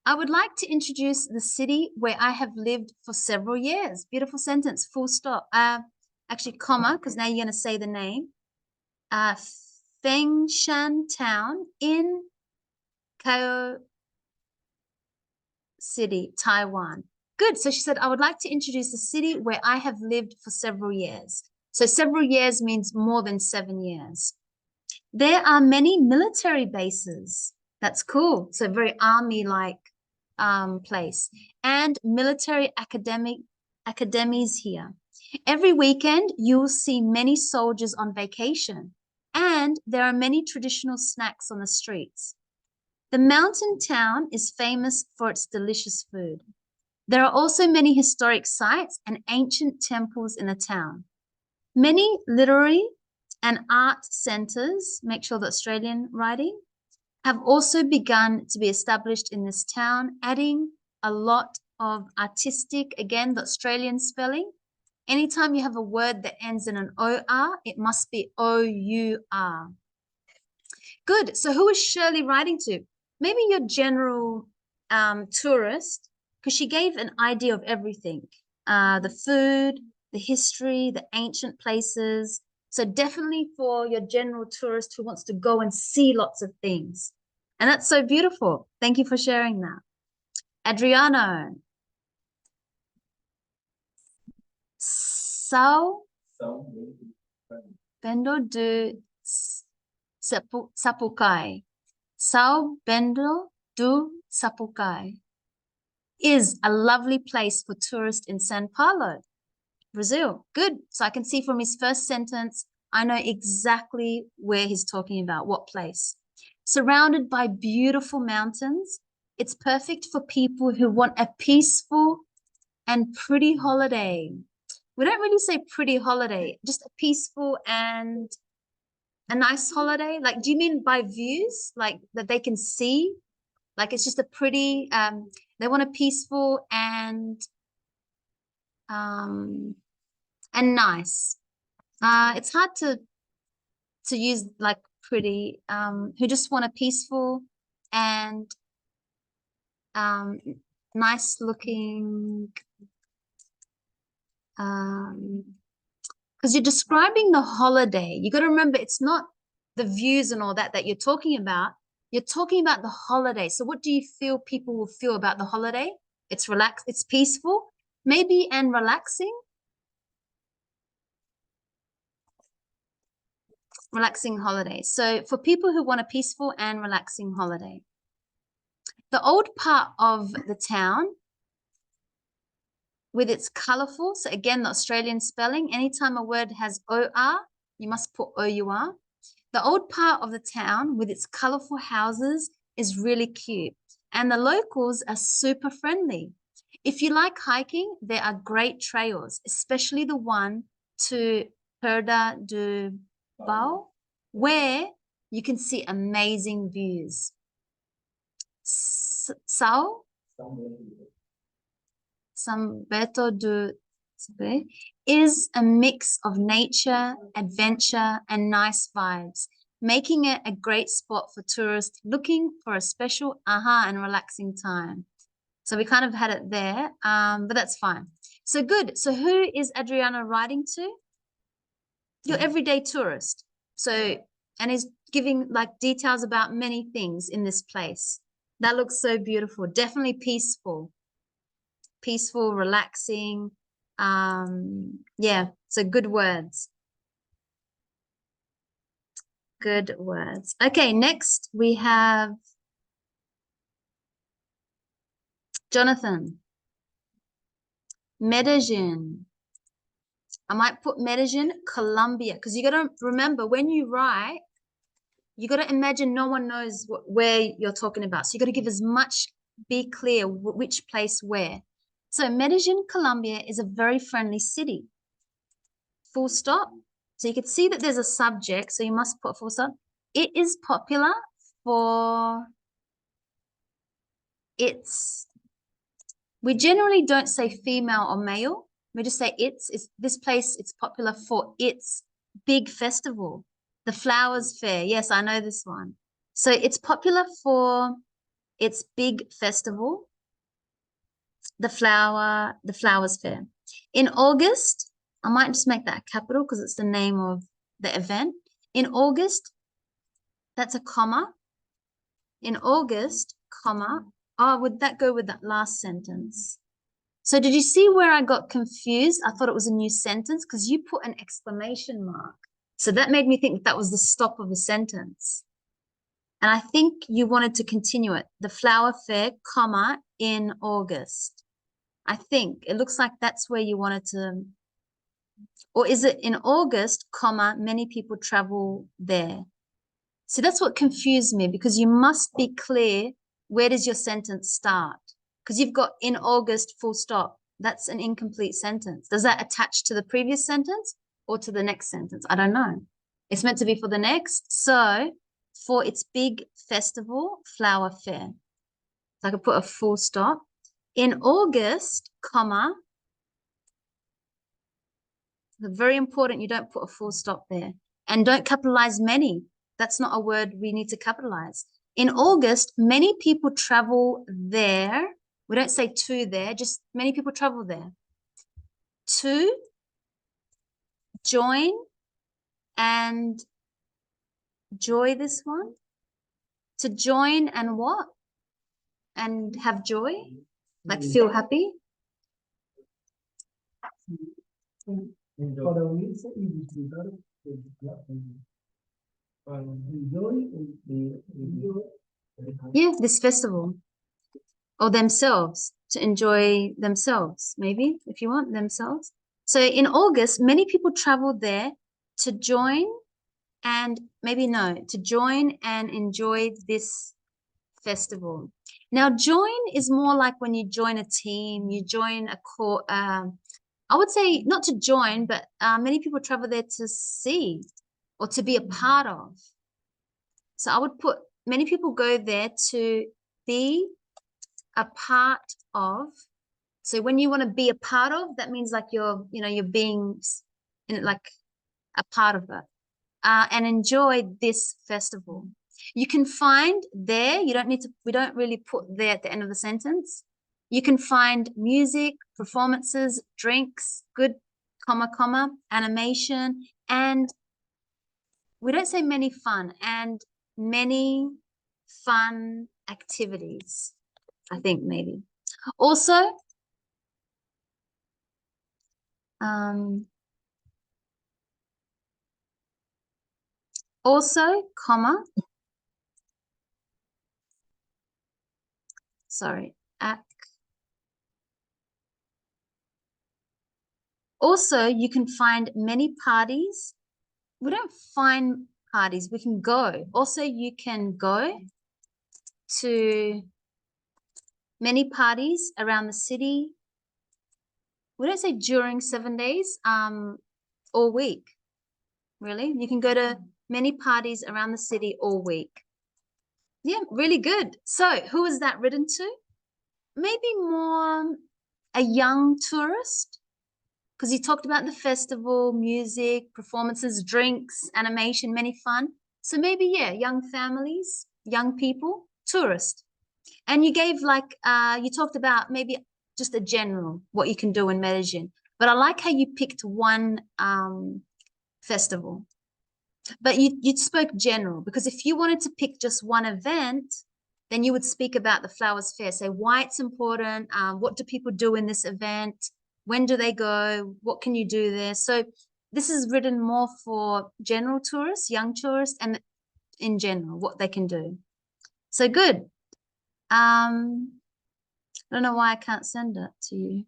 I would like to introduce the city where I have lived for several years. Beautiful sentence, full stop. Actually, comma, because now you're going to say the name. Fengshan Town in Kao City, Taiwan. Good. So she said, I would like to introduce the city where I have lived for several years. So several years means more than 7 years. There are many military bases. That's cool. So very army-like place. And military academic academies here. Every weekend, you will see many soldiers on vacation, and there are many traditional snacks on the streets. The mountain town is famous for its delicious food. There are also many historic sites and ancient temples in the town. Many literary and art centers, make sure the Australian writing, have also begun to be established in this town, adding a lot of artistic, again, the Australian spelling. Anytime you have a word that ends in an O-R, it must be O-U-R. Good. So who is Shirley writing to? Maybe your general tourist, because she gave an idea of everything. The food, the history, the ancient places. So definitely for your general tourist who wants to go and see lots of things. And that's so beautiful. Thank you for sharing that. Adriano. Sao Bendo do Sapucaí. Sao Bendo do Sapucaí is a lovely place for tourists in São Paulo, Brazil. Good. So I can see from his first sentence, I know exactly where he's talking about, what place. Surrounded by beautiful mountains, it's perfect for people who want a peaceful and pretty holiday. We don't really say pretty holiday, just a peaceful and a nice holiday. Like, do you mean by views, like that they can see? Like it's just a pretty, they want a peaceful and nice. It's hard to use like pretty, who just want a peaceful and nice looking, because you're describing the holiday. You got to remember, it's not the views and all that you're talking about. You're talking about the holiday. So what do you feel people will feel about the holiday? It's relaxed, it's peaceful, maybe, and relaxing. Relaxing holiday. So for people who want a peaceful and relaxing holiday. The old part of the town with its colorful, so again, the Australian spelling, anytime a word has O-R, you must put O-U-R. The old part of the town with its colorful houses is really cute, and the locals are super friendly. If you like hiking, there are great trails, especially the one to Perda do Bau, where you can see amazing views. São Bento do Sapucaí is a mix of nature, adventure, and nice vibes, making it a great spot for tourists looking for a special aha and relaxing time. So we kind of had it there, but that's fine. So good. So who is Adriano writing to? Your everyday tourist. So, and he's giving like details about many things in this place. That looks so beautiful. Definitely peaceful. Peaceful, relaxing. Yeah, so good words. Good words. Okay, next we have Jonathan. Medellin. I might put Medellin, Colombia, because you got to remember when you write, you got to imagine no one knows where you're talking about. So you got to give as much, be clear which place where. So Medellin, Colombia is a very friendly city. Full stop. So you can see that there's a subject, so you must put full stop. It is popular for its, we generally don't say female or male. We just say it's this place, it's popular for its big festival, the Flowers Fair. Yes, I know this one. So it's popular for its big festival, the Flowers Fair. In August, I might just make that a capital because it's the name of the event. In August, that's a comma. In August, comma. Oh, would that go with that last sentence? So did you see where I got confused? I thought it was a new sentence because you put an exclamation mark. So that made me think that was the stop of a sentence. And I think you wanted to continue it. The Flower Fair, comma, in August. I think it looks like that's where you wanted to, or is it in August, comma, many people travel there? So that's what confused me, because you must be clear, where does your sentence start? Because you've got in August, full stop. That's an incomplete sentence. Does that attach to the previous sentence or to the next sentence? I don't know. It's meant to be for the next. So for its big festival, flower fair. So I could put a full stop. In August, comma, very important, you don't put a full stop there. And don't capitalize many. That's not a word we need to capitalize. In August, many people travel there. We don't say to there, just many people travel there. To join and joy this one. To join and what? And have joy? Like feel happy? Para unirse y disfrutar de la Yeah, this festival. Or themselves, to enjoy themselves, maybe, if you want, themselves. So in August, many people travel there to join and maybe no, to join and enjoy this festival. Now, join is more like when you join a team, you join a core, I would say not to join, but many people travel there to see or to be a part of. So I would put, many people go there to be a part of. So when you want to be a part of, that means like you're being in like a part of it, and enjoy this festival. You can find there, we don't really put there at the end of the sentence. You can find music, performances, drinks, good, comma, animation, and we don't say many fun, and many fun activities, I think maybe. Also, comma, sorry, also, you can find many parties. We don't find parties, we can go. Also, you can go to many parties around the city. We don't say during 7 days, all week, really. You can go to many parties around the city all week. Yeah, really good. So who is that written to? Maybe more a young tourist, because you talked about the festival, music, performances, drinks, animation, many fun. So maybe, yeah, young families, young people, tourist. And you gave like, you talked about maybe just a general, what you can do in Medellin. But I like how you picked one festival. But you spoke general, because if you wanted to pick just one event, then you would speak about the Flowers Fair, say why it's important, what do people do in this event, when do they go, what can you do there? So this is written more for general tourists, young tourists, and in general, what they can do. So good. I don't know why I can't send it to you.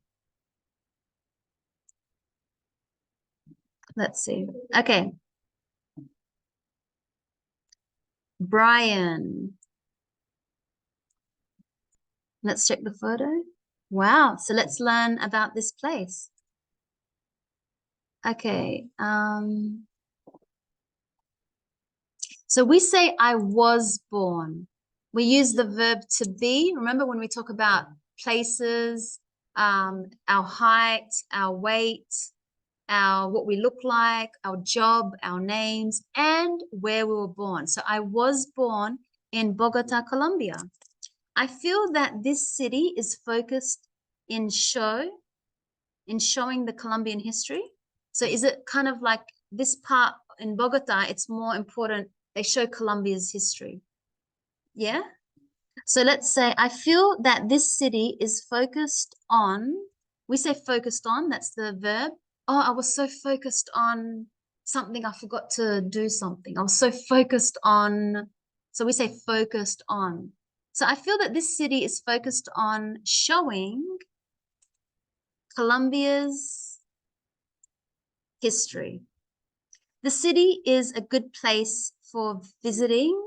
Let's see. Okay. Brian. Let's check the photo. Wow. So let's learn about this place. Okay. So we say I was born. We use the verb to be. Remember when we talk about places, our height, our weight, what we look like, our job, our names, and where we were born. So I was born in Bogota, Colombia. I feel that this city is focused in showing the Colombian history. So is it kind of like this part in Bogota, it's more important, they show Colombia's history. Yeah? So let's say, I feel that this city is focused on, we say focused on, that's the verb. Oh, I was so focused on something, I forgot to do something. I was so focused on, so we say focused on. So I feel that this city is focused on showing Colombia's history. The city is a good place for visiting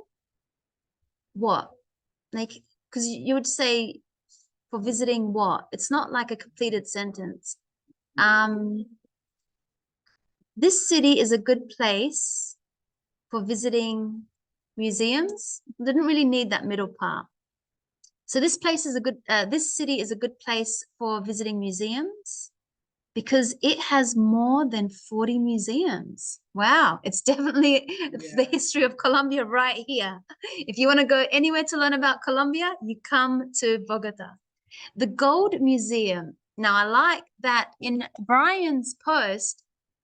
what? Like, because you would say for visiting what? It's not like a completed sentence. This city is a good place for visiting museums. Didn't really need that middle part. So this place is a good, this city is a good place for visiting museums because it has more than 40 museums. Wow, it's definitely the history of Colombia right here. If you want to go anywhere to learn about Colombia, you come to Bogota. The Gold Museum. Now, I like that in Brian's post,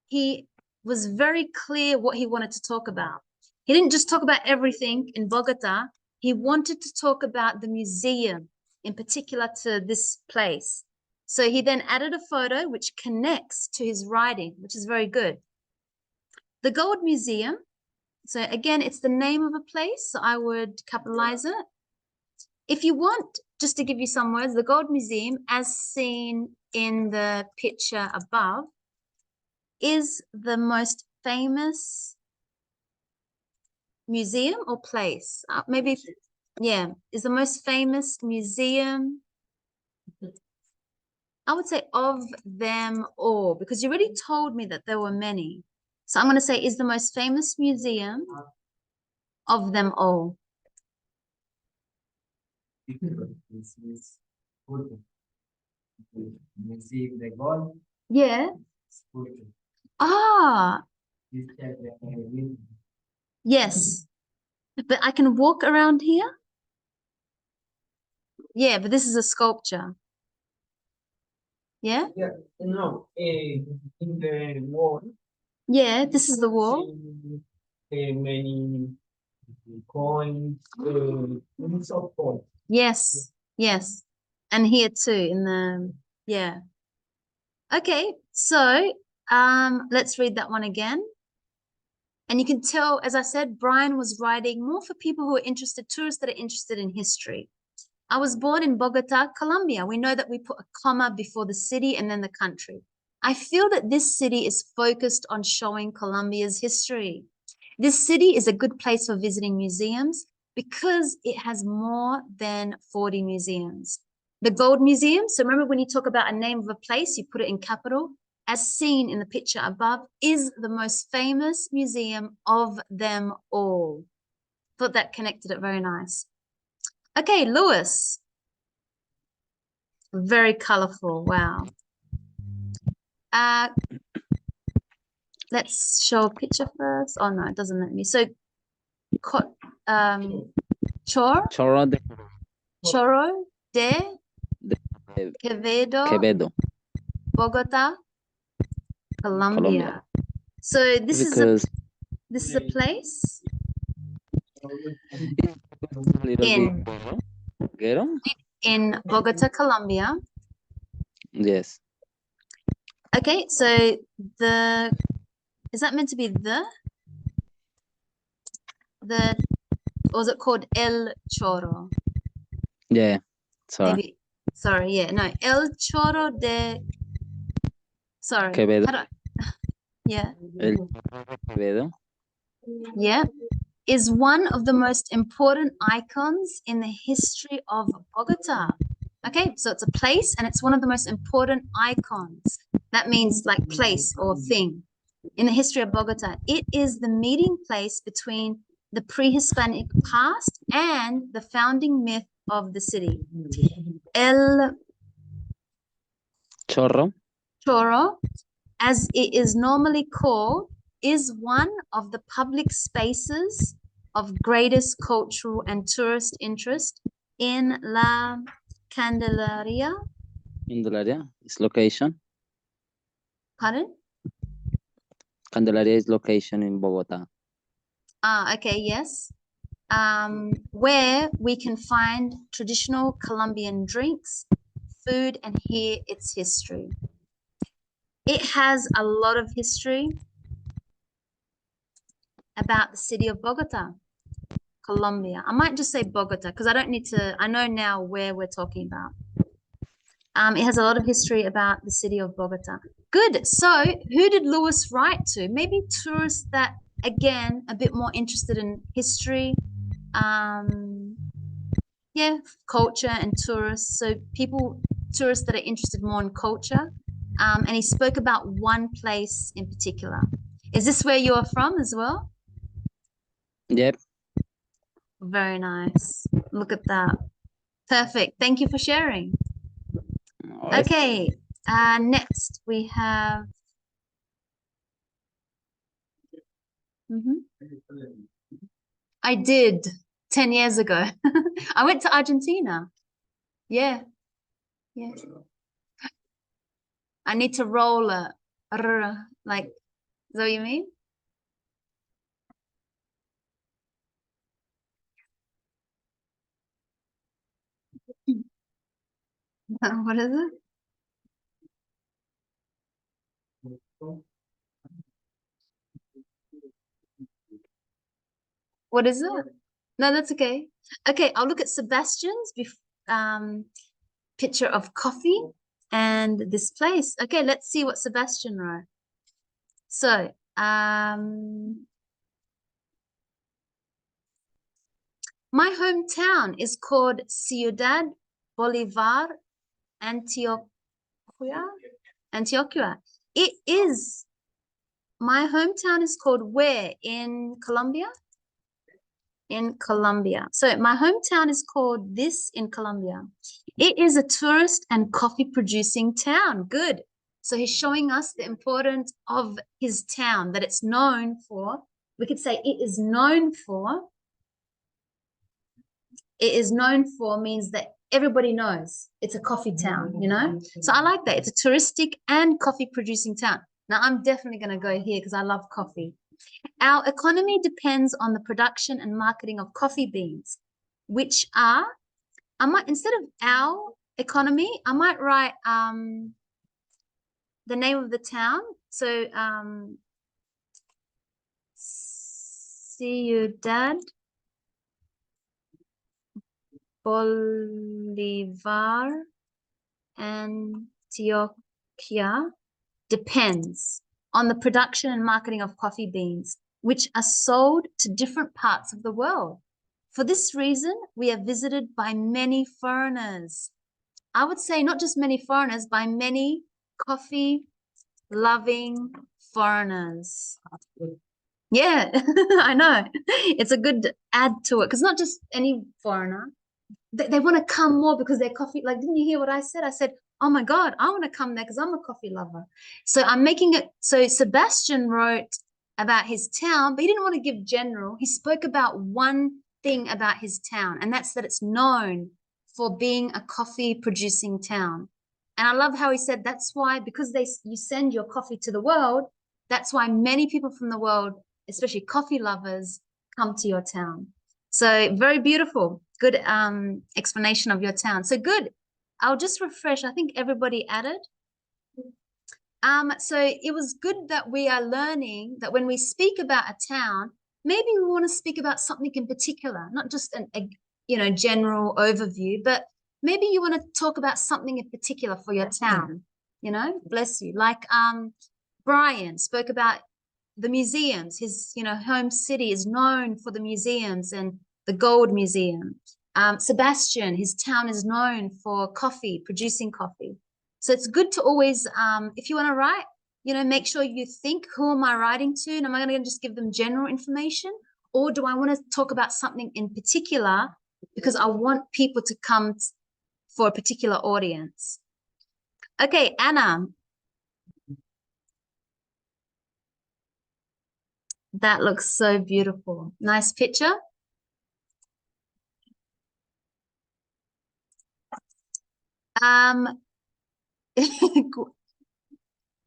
he was very clear what he wanted to talk about. He didn't just talk about everything in Bogota. He wanted to talk about the museum, in particular to this place. So he then added a photo which connects to his writing, which is very good. The Gold Museum. So again, it's the name of a place. So I would capitalize it. If you want, just to give you some words, the Gold Museum, as seen in the picture above, is the most famous museum or place. Maybe, yeah, is the most famous museum, I would say, of them all, because you already told me that there were many. So I'm going to say is the most famous museum of them all. This is good. Receive the gold. Yeah. Good. Ah, This is the yes. But I can walk around here? Yeah, but this is a sculpture. Yeah? Yeah, no, in the wall. Yeah, this is the wall. Many coins, of coins. Yes, yes. And here too in the, yeah. Okay, so let's read that one again. And you can tell, as I said, Brian was writing more for people who are interested, tourists that are interested in history. I was born in Bogota, Colombia. We know that we put a comma before the city and then the country. I feel that this city is focused on showing Colombia's history. This city is a good place for visiting museums because it has more than 40 museums. The Gold Museum, so remember when you talk about a name of a place, you put it in capital, as seen in the picture above, is the most famous museum of them all. Thought that connected it very nice. Okay, Lewis. Very colorful, wow. Let's show a picture first. Oh no, it doesn't let me. So, Chorro de Chorro de Quevedo, Bogota, Colombia. So this because is a place a little in bit ghetto. in Bogota, Colombia. Yes. Okay, so is that meant to be the or is it called El Chorro? Yeah. Sorry. Maybe, sorry, yeah, no, El Chorro de, sorry, Quevedo. yeah, El Quevedo. yeah, is one of the most important icons in the history of Bogota. Okay, so it's a place and it's one of the most important icons. That means like place or thing in the history of Bogota. It is the meeting place between the pre-Hispanic past and the founding myth of the city. El Chorro. Chorro, as it is normally called, is one of the public spaces of greatest cultural and tourist interest in La Candelaria. Candelaria is location. Pardon? Candelaria is location in Bogota. Ah, okay, yes. Where we can find traditional Colombian drinks, food, and hear its history. It has a lot of history about the city of Bogota, Colombia. I might just say Bogota because I don't need to, I know now where we're talking about. It has a lot of history about the city of Bogota. Good. So who did Lewis write to? Maybe tourists that, again, a bit more interested in history. Yeah, culture and tourists. So tourists that are interested more in culture. And he spoke about one place in particular. Is this where you are from as well? Yep. Very nice. Look at that. Perfect. Thank you for sharing. All right. Okay. Next we have. I did 10 years ago. I went to Argentina. Yeah. Yeah. I need to roll a like, is that what you mean? What is it? What is it? No, that's okay. Okay, I'll look at Sebastian's picture of coffee and this place. Okay, let's see what Sebastian wrote. So, my hometown is called Ciudad Bolivar, Antioquia. Antioquia. It is, my hometown is called where? In Colombia? In Colombia. So my hometown is called this in Colombia. It is a tourist and coffee producing town. Good. So he's showing us the importance of his town, that it's known for. We could say it is known for. It is known for means that everybody knows it's a coffee town, you know? So I like that. It's a touristic and coffee producing town. Now I'm definitely going to go here because I love coffee. Our economy depends on the production and marketing of coffee beans, which are, I might, instead of our economy, I might write the name of the town. So Ciudad Bolivar, Antioquia depends on the production and marketing of coffee beans, which are sold to different parts of the world. For this reason, we are visited by many foreigners. I would say not just many foreigners, by many coffee-loving foreigners. Yeah, I know. It's a good add to it because not just any foreigner. They want to come more because they're coffee. Like, didn't you hear what I said? I said, oh my God, I want to come there because I'm a coffee lover. So I'm making it. So Sebastian wrote about his town, but he didn't want to give general. He spoke about one thing about his town, and that's that it's known for being a coffee producing town. And I love how he said that's why, because you send your coffee to the world, that's why many people from the world, especially coffee lovers, come to your town. So very beautiful. Good explanation of your town. So good. I'll just refresh. I think everybody added. So it was good that we are learning that when we speak about a town, maybe we want to speak about something in particular, not just a general overview, but maybe you want to talk about something in particular for your town. Bless you. Like Brian spoke about the museums. His home city is known for the museums and the Gold Museum. Sebastian, his town is known for coffee, producing coffee. So it's good to always, if you want to write, make sure you think, who am I writing to? And am I going to just give them general information? Or do I want to talk about something in particular because I want people to come for a particular audience? Okay, Anna. That looks so beautiful. Nice picture.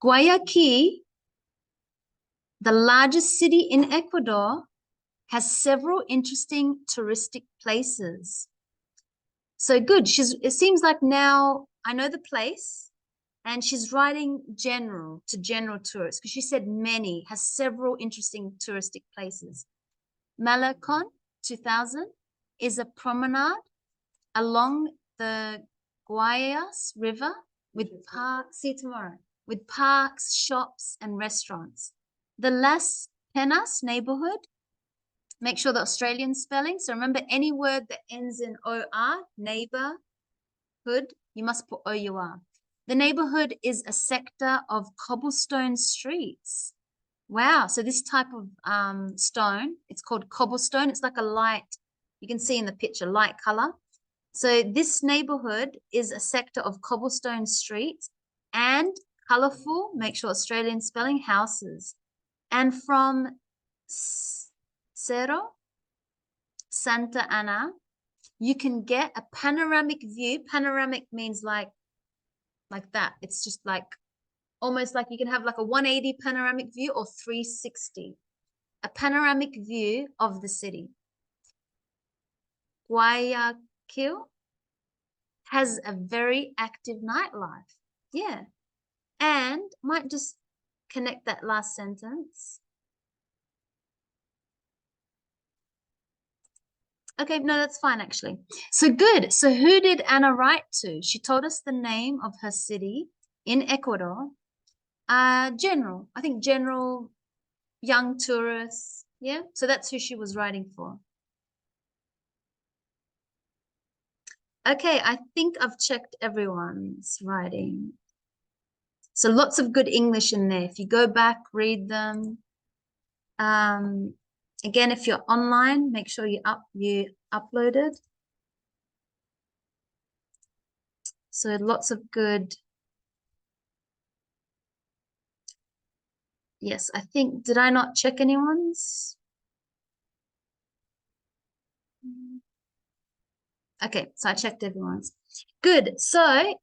Guayaquil, the largest city in Ecuador, has several interesting touristic places. So good. It seems like now I know the place, and she's writing general to general tourists because she said many, has several interesting touristic places. Malecon 2000 is a promenade along the Guayas River with parks. See you tomorrow. With parks, shops, and restaurants. The Las Penas neighborhood. Make sure the Australian spelling. So remember, any word that ends in OR, neighborhood, you must put OUR. The neighborhood is a sector of cobblestone streets. Wow. So this type of stone, it's called cobblestone. It's like a light, you can see in the picture, light color. So this neighborhood is a sector of cobblestone streets and colorful, make sure Australian spelling, houses. And from Cerro Santa Ana, you can get a panoramic view. Panoramic means like that. It's just like almost like you can have like a 180 panoramic view or 360. A panoramic view of the city. Guayaquil has a very active nightlife. Yeah. And might just connect that last sentence. Okay, no, that's fine actually. So good. So who did Anna write to? She told us the name of her city in Ecuador. General, I think general, young tourists. Yeah, so that's who she was writing for. Okay, I think I've checked everyone's writing. So lots of good English in there. If you go back, read them. Again, if you're online, make sure you uploaded. So lots of good. Yes, I think, did I not check anyone's? Okay, so I checked everyone's. Good. So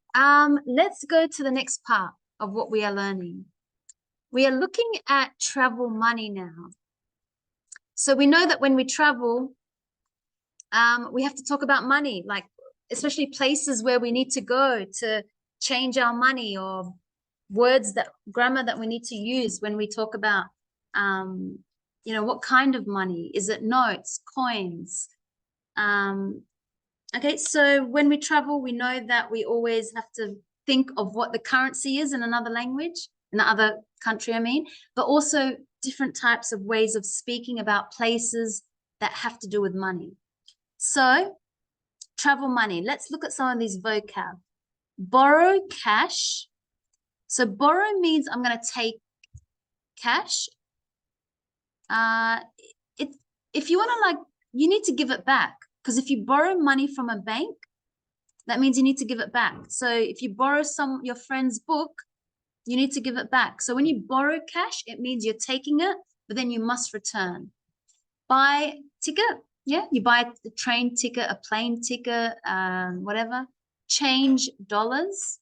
let's go to the next part of what we are learning. We are looking at travel money now. So we know that when we travel, we have to talk about money, like especially places where we need to go to change our money, or words that grammar that we need to use when we talk about, you know, what kind of money? Is it notes, coins? Okay, so when we travel, we know that we always have to think of what the currency is in another language, in the other country, I mean, but also different types of ways of speaking about places that have to do with money. So travel money, let's look at some of these vocab. Borrow cash. So borrow means I'm going to take cash. If you want to, like, you need to give it back, because if you borrow money from a bank, that means you need to give it back. So if you borrow your friend's book, you need to give it back. So when you borrow cash, it means you're taking it, but then you must return. Buy ticket. Yeah, you buy a train ticket, a plane ticket, whatever. Change dollars.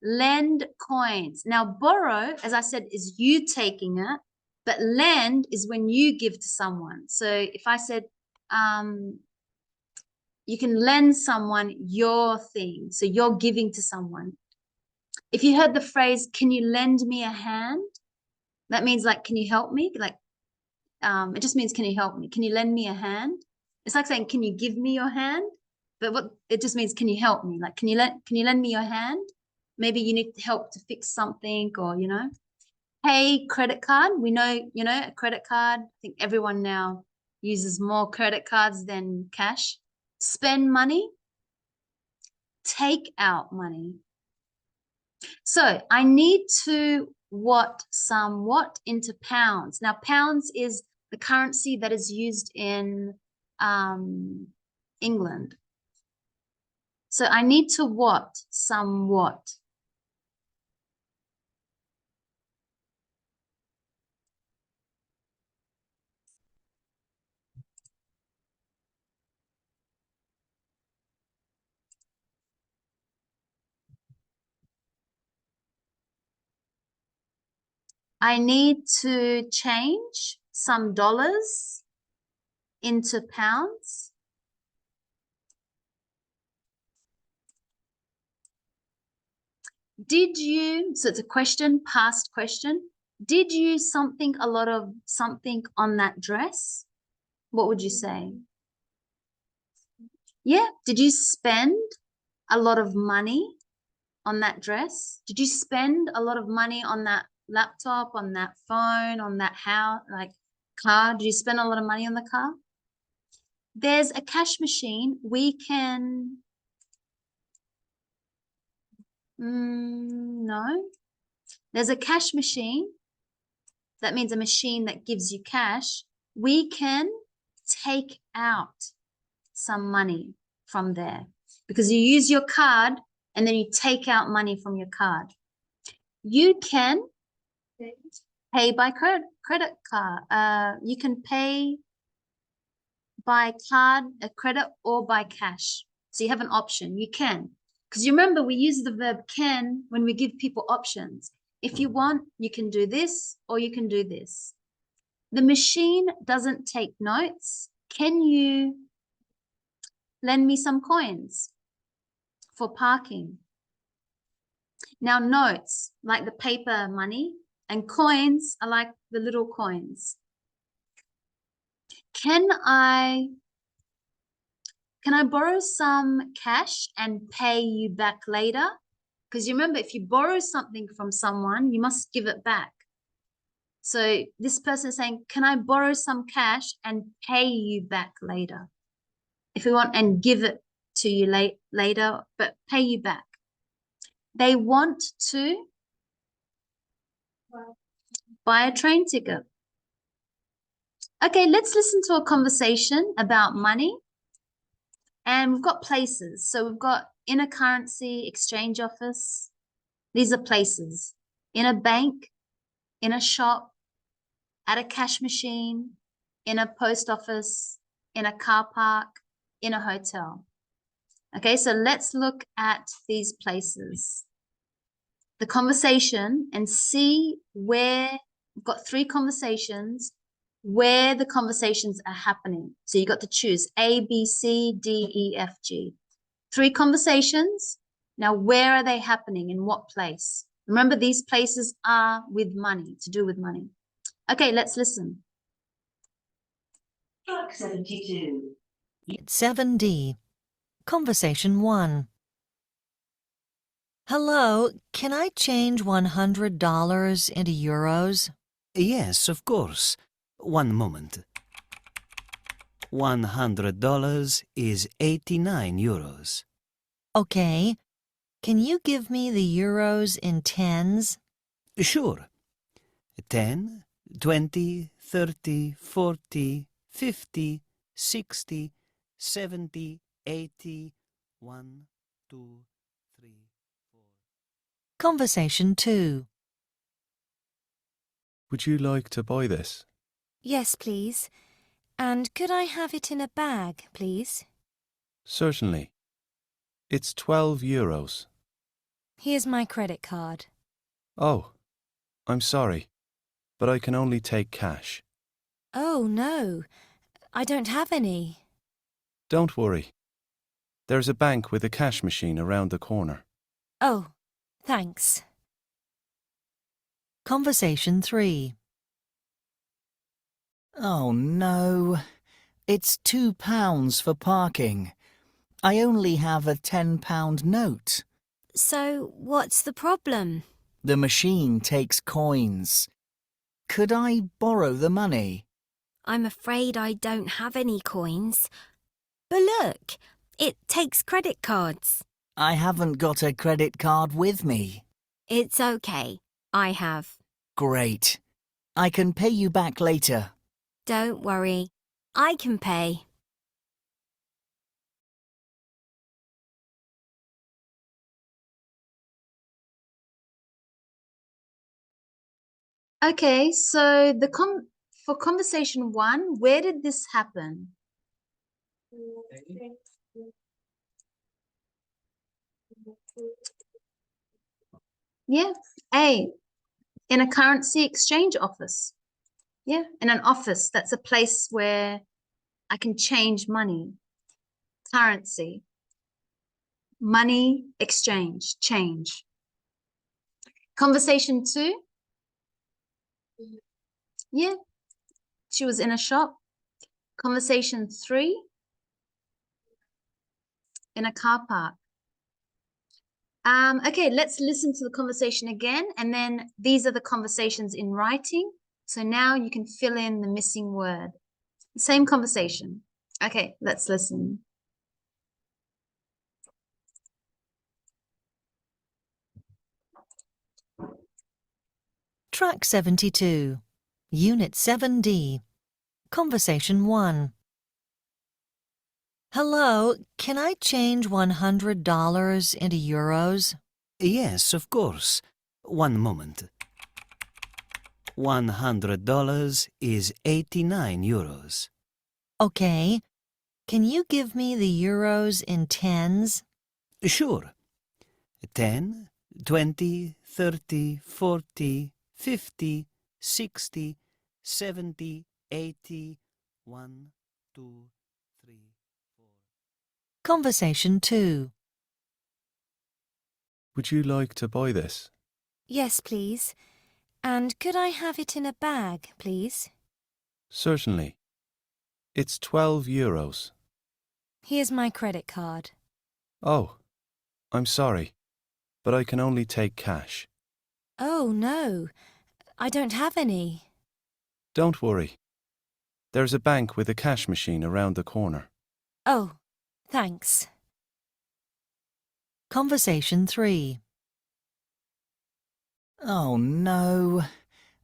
Lend coins. Now, borrow, as I said, is you taking it, but lend is when you give to someone. So if I said, you can lend someone your thing, so you're giving to someone. If you heard the phrase, can you lend me a hand? That means like, can you help me? Like, it just means, can you help me? Can you lend me a hand? It's like saying, can you give me your hand? But what it just means, can you help me? Like, can you lend me your hand? Maybe you need help to fix something, or, you know. Pay credit card. We know, you know, a credit card. I think everyone now uses more credit cards than cash. Spend money. Take out money. So I need to somewhat into pounds. Now, pounds is the currency that is used in England. So I need to somewhat. I need to change some dollars into pounds. Did you, so it's a question, past question. Did you a lot of something on that dress? What would you say? Yeah, did you spend a lot of money on that dress? Did you spend a lot of money on that laptop, on that phone, on that house, like car? Did you spend a lot of money on the car? There's a cash machine. We can, no. There's a cash machine. That means a machine that gives you cash. We can take out some money from there because you use your card and then you take out money from your card. You can pay by credit card. You can pay by card, a credit, or by cash. So you have an option. You can. Because you remember we use the verb can when we give people options. If you want, you can do this or you can do this. The machine doesn't take notes. Can you lend me some coins for parking? Now notes, like the paper money, and coins are like the little coins. Can I borrow some cash and pay you back later? Because you remember, if you borrow something from someone, you must give it back. So this person is saying, can I borrow some cash and pay you back later? If we want, and give it to you later, but pay you back. They want to buy a train ticket. Okay, let's listen to a conversation about money. And we've got places. So we've got in a currency exchange office. These are places. In a bank, in a shop, at a cash machine, in a post office, in a car park, in a hotel. Okay, so let's look at these places. The conversation and see where, we've got 3 conversations, where the conversations are happening. So you got to choose A, B, C, D, E, F, G. 3 conversations. Now, where are they happening? In what place? Remember, these places are with money, to do with money. Okay, let's listen. Track 72. 7D. Conversation 1. Hello, can I change $100 into euros? Yes, of course. One moment. $100 is 89 euros. Okay. Can you give me the euros in tens? Sure. 10, 20, 30, 40, 50, 60, 70, 80, 1, 2, 3, 4. Conversation 2. Would you like to buy this? Yes, please. And could I have it in a bag, please? Certainly. It's 12 euros. Here's my credit card. Oh, I'm sorry, but I can only take cash. Oh, no. I don't have any. Don't worry. There's a bank with a cash machine around the corner. Oh, thanks. Conversation 3. Oh no, it's £2 for parking. I only have a £10 note. So, what's the problem? The machine takes coins. Could I borrow the money? I'm afraid I don't have any coins. But look, it takes credit cards. I haven't got a credit card with me. It's okay. I have. Great. I can pay you back later. Don't worry. I can pay. Okay, so for conversation 1, where did this happen? Yeah, A, in a currency exchange office. Yeah, in an office, that's a place where I can change money. Currency. Money exchange, change. Conversation 2. Yeah, she was in a shop. Conversation 3. In a car park. Okay, let's listen to the conversation again. And then these are the conversations in writing. So now you can fill in the missing word. Same conversation. Okay, let's listen. Track 72, Unit 7D, Conversation 1. Hello, can I change $100 into euros? Yes, of course. One moment. $100 is 89 euros. Okay. Can you give me the euros in tens? Sure. 10, 20, 30, 40, 50, 60, 70, 80, 1, 2, 3, 4. Conversation 2. Would you like to buy this? Yes, please. And could I have it in a bag, please? Certainly. It's 12 euros. Here's my credit card. Oh, I'm sorry, but I can only take cash. Oh, no. I don't have any. Don't worry. There's a bank with a cash machine around the corner. Oh, thanks. Conversation 3. Oh no,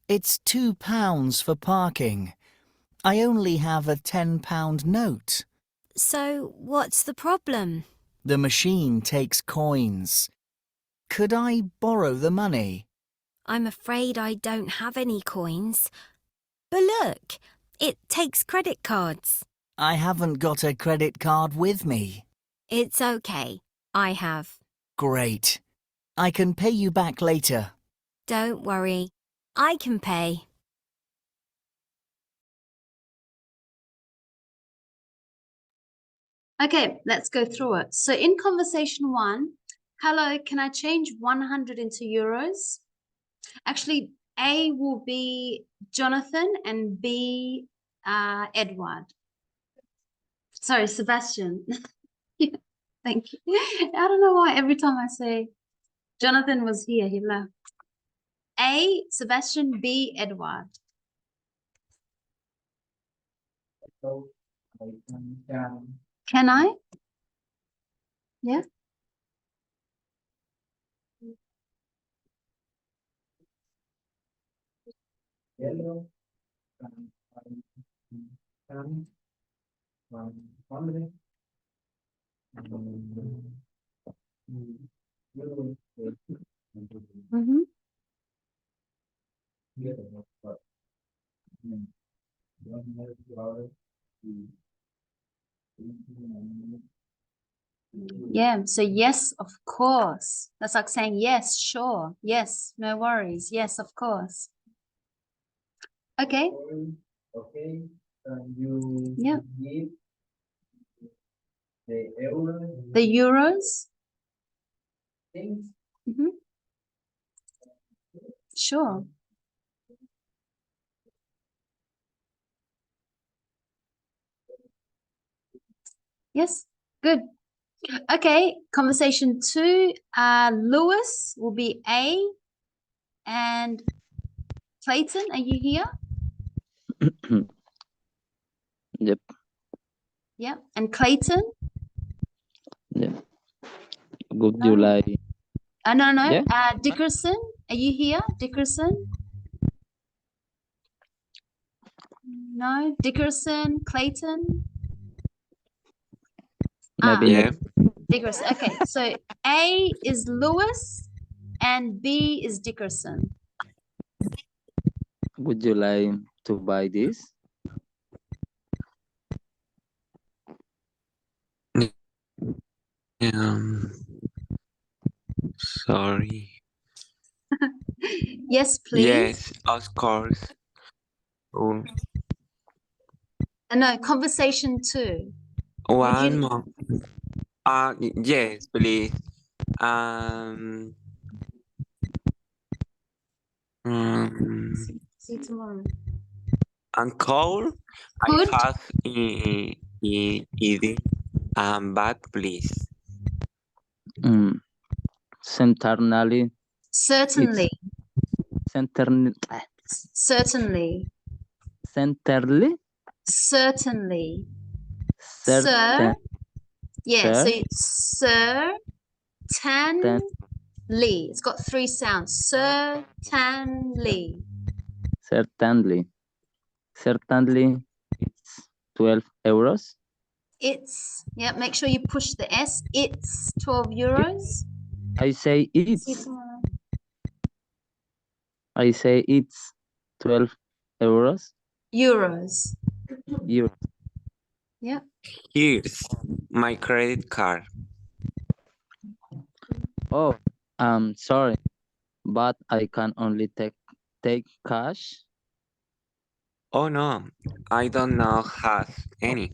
it's £2 for parking. I only have a £10 note. So, what's the problem? The machine takes coins. Could I borrow the money? I'm afraid I don't have any coins. But look, it takes credit cards. I haven't got a credit card with me. It's okay. I have. Great. I can pay you back later. Don't worry. I can pay. Okay, let's go through it. So in conversation 1, hello, can I change 100 into euros? Actually, A will be Jonathan and B, Edward. Sorry, Sebastian. Thank you. I don't know why every time I say Jonathan was here, he left. A, Sebastian, B, Edward. So I can Can I? Yeah. yellow and can 100 yellow Mm-hmm. Yeah, so yes, of course. That's like saying yes, sure, yes, no worries, yes, of course. Okay, Okay, and you Yeah. give the euro the euros. things. Mm-hmm. Sure. Yes, good. Okay, conversation 2. Lewis will be A, and Clayton, are you here? Yep. Yeah, and Clayton? Yep. Would No. you like? No. Yeah. Dickerson, are you here? Dickerson? No, Dickerson, Clayton? Maybe Yeah. Dickerson. Okay, so A is Lewis and B is Dickerson. Would you like to buy this? Sorry. Yes, please. Yes, of course. Oh, No, conversation 2. one more. Yes, please. See you tomorrow. And coal, Could? I have eating bad, please. Mm. Certainly. Certainly. Certainly. Certainly. Certainly. Certainly. Certain. Sir. Yeah, so Sir. certainly. It's got 3 sounds. Certainly. Certainly. Certainly. It's 12 euros. It's, yeah, make sure you push the S. It's 12 euros. I say See you it's. tomorrow. I say it's 12 euros. Euros. Euros. Yeah. Here's my credit card. Oh, I'm sorry, but I can only take cash. Oh no, I don't know have any.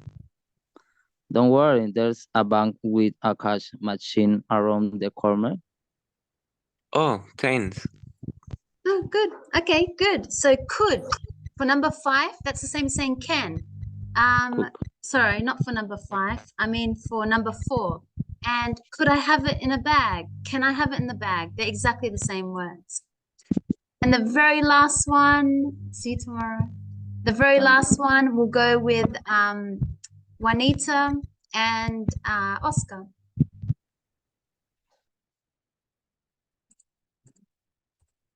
Don't worry, there's a bank with a cash machine around the corner. Oh, thanks. Oh, good. Okay, good. So could for number 5, that's the same as saying can. Could. Sorry, not for number 5. I mean for number 4. And could I have it in a bag? Can I have it in the bag? They're exactly the same words. And the very last one, see you tomorrow. The very last one will go with Juanita and Oscar.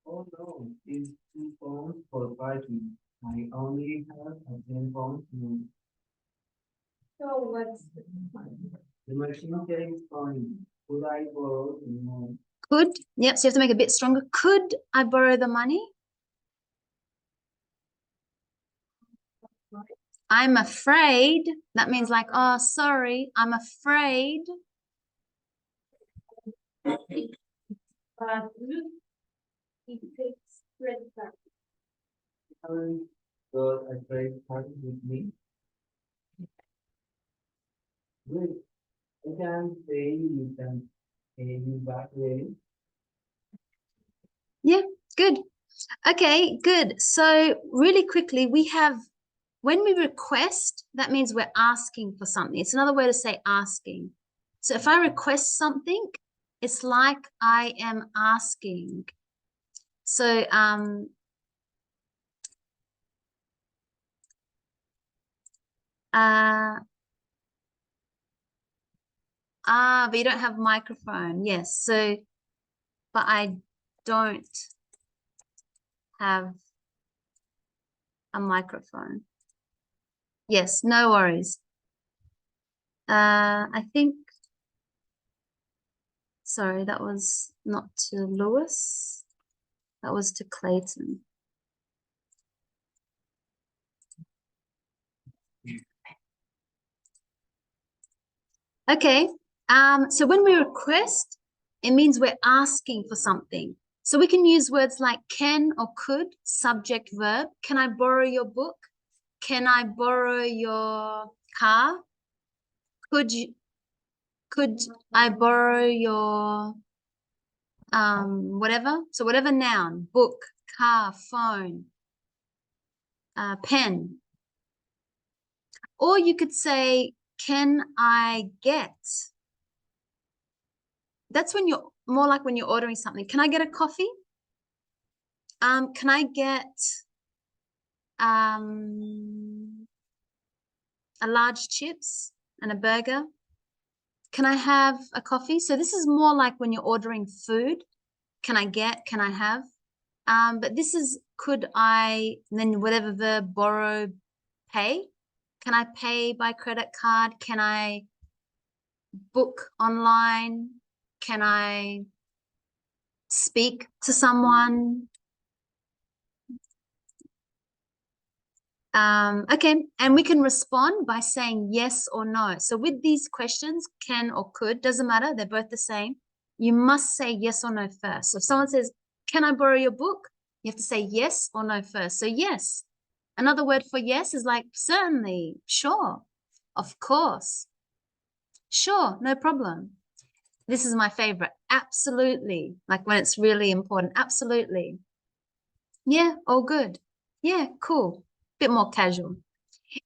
Oh no, it's 2 pounds for parking. I only have a 10 pound note. So what's The machine takes fine. Could I borrow the note? Could, yep, so you have to make it a bit stronger. Could I borrow the money? I'm afraid. That means like, oh, sorry, I'm afraid. he takes credit card? Haven't got a credit card with me. Good. I can pay you can pay me back later. Yeah, good. Okay, good. So really quickly, we have, when we request, that means we're asking for something. It's another way to say asking. So if I request something, it's like I am asking. So but you don't have microphone. Yes. So, but I don't have a microphone. Yes, no worries. I think, sorry, that was not to Lewis. That was to Clayton. Okay. So when we request, it means we're asking for something. So we can use words like can or could, subject, verb. Can I borrow your book? Can I borrow your car? Could I borrow your whatever? So whatever noun, book, car, phone, pen. Or you could say, can I get? That's when you're more like when you're ordering something. Can I get a coffee? Can I get a large chips and a burger? Can I have a coffee? So this is more like when you're ordering food. Can I get, can I have? But this is could I, then whatever verb, borrow, pay. Can I pay by credit card? Can I book online? Can I speak to someone? Okay, and we can respond by saying yes or no. So with these questions, can or could, doesn't matter, they're both the same. You must say yes or no first. So if someone says, can I borrow your book? You have to say yes or no first. So yes. Another word for yes is like certainly, sure, of course, sure, no problem. This is my favorite, absolutely, like when it's really important, absolutely. Yeah, all good. Yeah, cool. Bit more casual.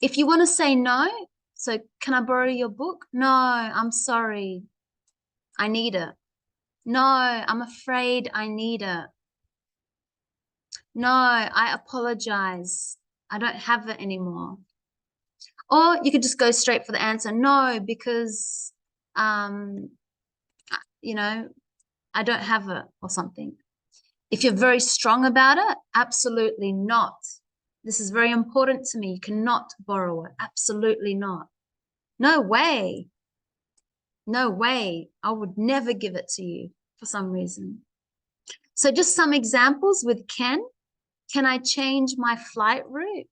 If you want to say no, so can I borrow your book? No, I'm sorry. I need it. No, I'm afraid I need it. No, I apologize. I don't have it anymore. Or you could just go straight for the answer. No, because, you know, I don't have it or something. If you're very strong about it, absolutely not. This is very important to me. You cannot borrow it. Absolutely not. No way. No way. I would never give it to you for some reason. So just some examples with can. Can I change my flight route?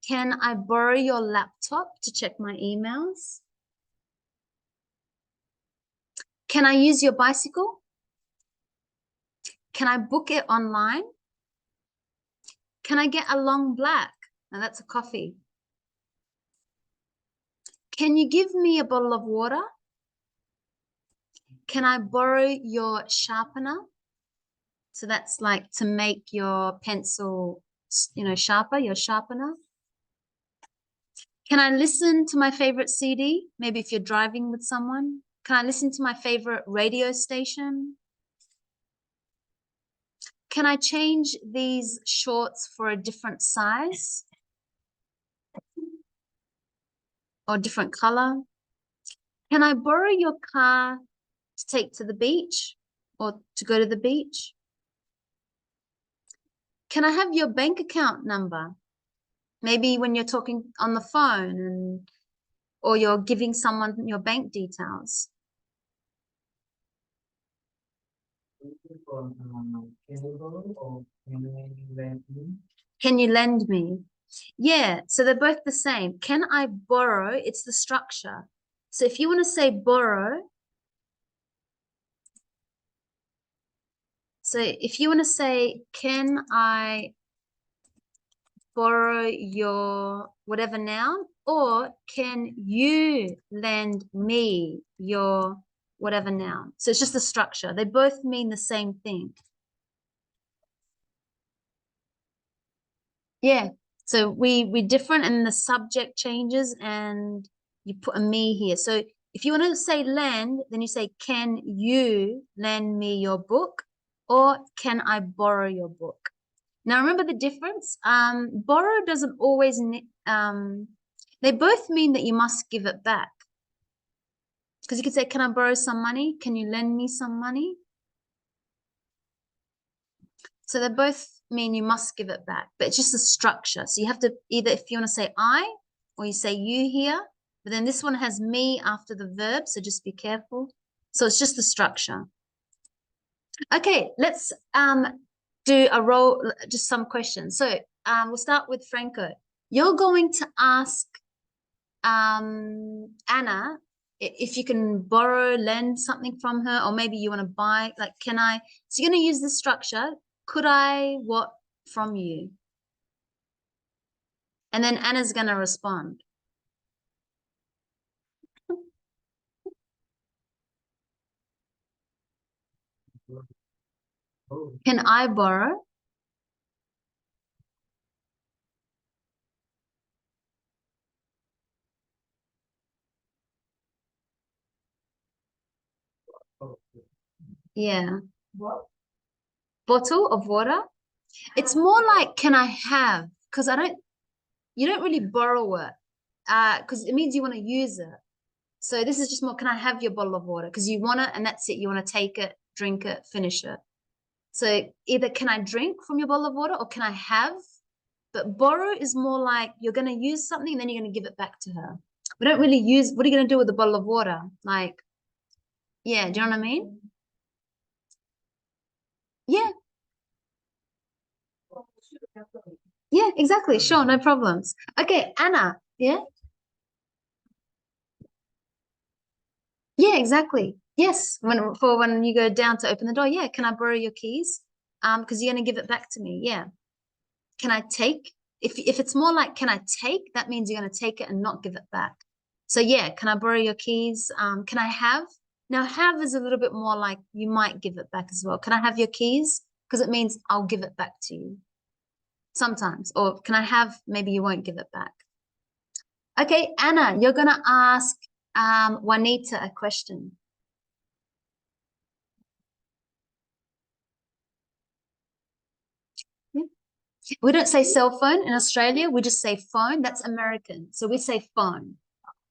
Can I borrow your laptop to check my emails? Can I use your bicycle? Can I book it online? Can I get a long black? Now that's a coffee. Can you give me a bottle of water? Can I borrow your sharpener? So that's like to make your pencil, you know, sharper, your sharpener. Can I listen to my favorite CD? Maybe if you're driving with someone. Can I listen to my favorite radio station? Can I change these shorts for a different size? Or different color? Can I borrow your car to take to the beach or to go to the beach? Can I have your bank account number? Maybe when you're talking on the phone or you're giving someone your bank details. Can you lend me? Yeah, so they're both the same. Can I borrow? It's the structure. So if you want to say borrow, so if you want to say, can I borrow your whatever noun, or can you lend me your whatever noun? So it's just the structure. They both mean the same thing. Yeah, so we different and the subject changes and you put a me here. So if you want to say lend, then you say, can you lend me your book? Or can I borrow your book? Now, remember the difference? Borrow doesn't always, they both mean that you must give it back. Because you could say, can I borrow some money? Can you lend me some money? So they both mean you must give it back, but it's just a structure. So you have to either, if you want to say I, or you say you here, but then this one has me after the verb, so just be careful. So it's just the structure. Okay, let's do a roll, just some questions. So we'll start with Franco. You're going to ask Anna if you can borrow, lend something from her, or maybe you want to buy, like, can I? So you're going to use this structure. Could I what from you? And then Anna's going to respond. Can I borrow? Yeah. What? Bottle of water? It's more like, can I have? Because you don't really borrow it. Because it means you want to use it. So this is just more, can I have your bottle of water? Because you want it and that's it. You want to take it, drink it, finish it. So either can I drink from your bottle of water or can I have? But borrow is more like you're going to use something and then you're going to give it back to her. We don't really use, what are you going to do with a bottle of water? Like, yeah, do you know what I mean? Yeah. Yeah, exactly. Sure, no problems. Okay, Anna. Yeah. Yeah, exactly. Yes, when you go down to open the door. Yeah, can I borrow your keys? Because you're gonna give it back to me. Yeah. Can I take? If it's more like can I take, that means you're gonna take it and not give it back. So yeah, can I borrow your keys? Can I have? Now have is a little bit more like you might give it back as well. Can I have your keys? Because it means I'll give it back to you. Sometimes. Or can I have, maybe you won't give it back. Okay, Anna, you're gonna ask Juanita a question. We don't say cell phone in Australia. We just say phone. That's American. So we say phone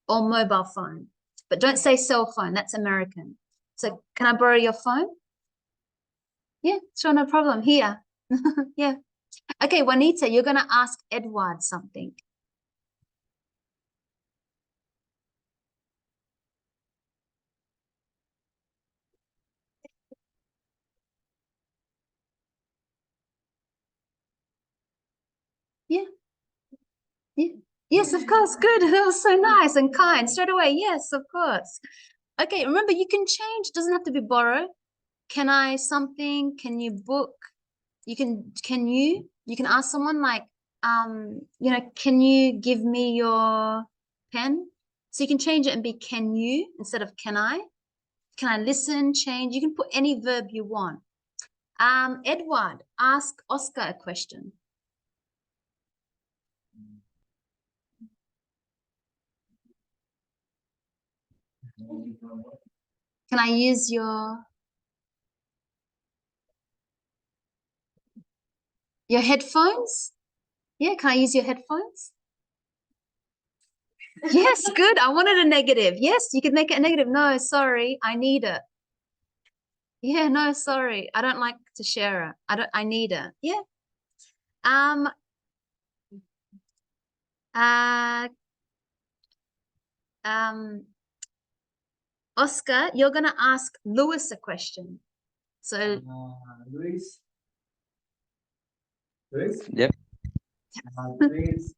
or mobile phone, but don't say cell phone. That's American. So can I borrow your phone? Yeah, sure, no problem. Here. Yeah. Okay, Juanita, you're going to ask Edward something. Yeah. Yeah. Yes, of course. Good. That was so nice and kind. Straight away. Yes, of course. Okay, remember you can change. It doesn't have to be borrow. Can I something? Can you book? You can ask someone like, can you give me your pen? So you can change it and be can you instead of can I? Can I listen, change? You can put any verb you want. Edward, ask Oscar a question. Can I use your headphones? Yeah, can I use your headphones? Yes, good. I wanted a negative. Yes, you could make it a negative. No, sorry, I need it. Yeah, no, sorry. I don't like to share it. I need it. Yeah. Uh, Oscar, you're gonna ask Lewis a question. So Luis. Luis? Yep. Luis.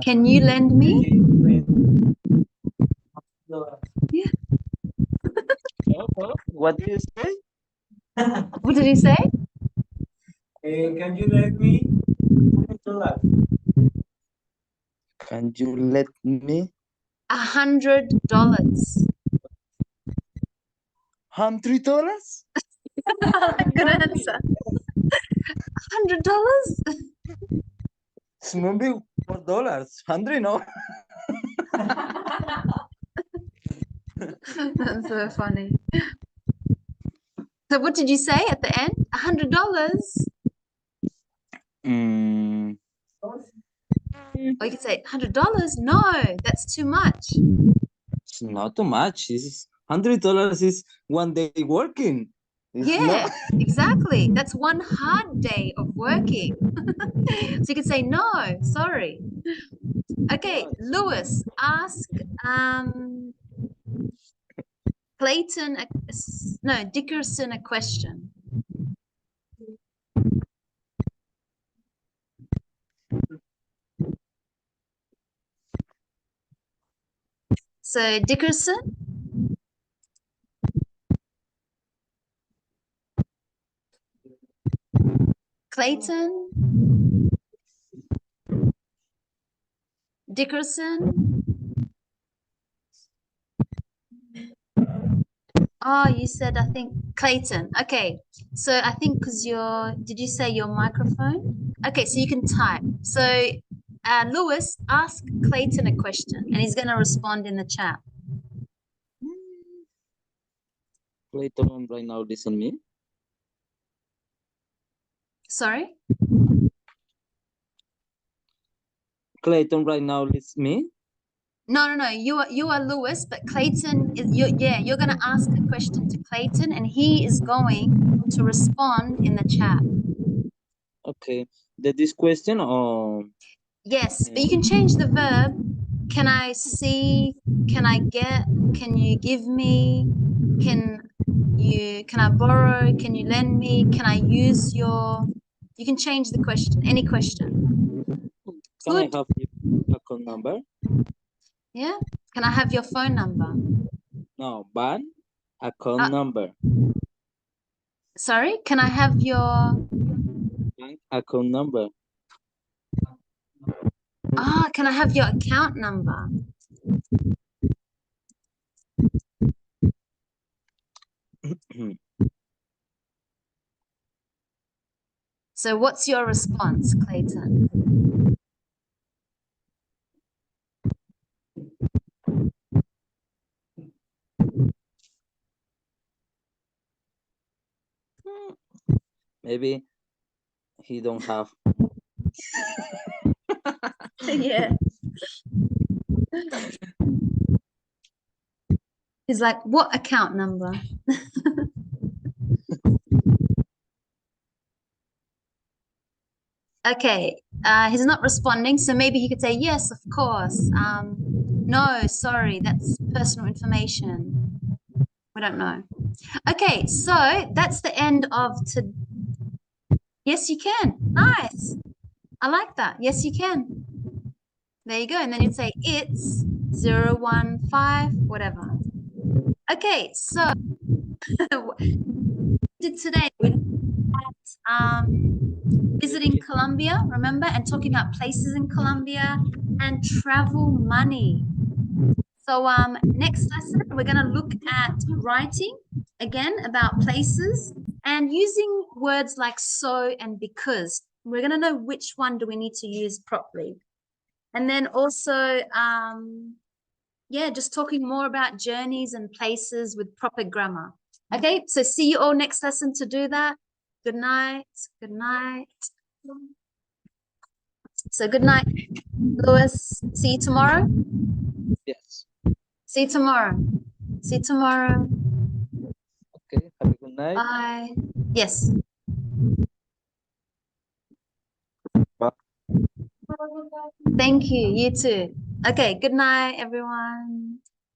can you lend me? Yeah. What do you say? What did he say? Can you let me? Can you let me? $100. $100? Good answer. $100? It's maybe $4. 100, no? That's so funny. So what did you say at the end? $100? Or you could say $100? No, that's too much. It's not too much. It's $100 is one day working. It's Yeah, not... exactly. That's one hard day of working. So you could say no, sorry. Okay, Lewis, ask Clayton, Dickerson a question. So Dickerson, Clayton, Dickerson. Oh, you said, I think, Clayton. Okay, so I think because did you say your microphone? Okay, so you can type. So Lewis, ask Clayton a question and he's going to respond in the chat. Clayton right now listen me. Sorry? Clayton right now listen me. No. You are Lewis, but Clayton is you're going to ask a question to Clayton and he is going to respond in the chat. Okay. This question or Yes, but you can change the verb. Can I see? Can I get? Can you give me? Can I borrow? Can you lend me? Can I use your? You can change the question, any question. can I Good. have your account number? Yeah. Can I have your phone number? No, bank account number. Sorry, can I have your Bank account number. can I have your account number? So what's your response, Clayton? Maybe he don't have. Yeah. He's like, what account number? Okay, he's not responding, so maybe he could say, yes, of course. No, sorry, that's personal information. We don't know. Okay, so that's the end of to. Yes, you can. Nice. I like that. Yes, you can. There you go. And then you'd say it's 015, whatever. Okay, so did today we at visiting Colombia, remember, and talking about places in Colombia and travel money. So next lesson we're going to look at writing again about places and using words like so and because. We're going to know which one do we need to use properly. And then also yeah, just talking more about journeys and places with proper grammar. Okay, so see you all next lesson to do that. Good night. Good night. So good night, Lewis. See you tomorrow. Yes. See you tomorrow. See you tomorrow. Okay. Have a good night. Bye. Yes. Bye. Thank you. You too. Okay. Good night, everyone.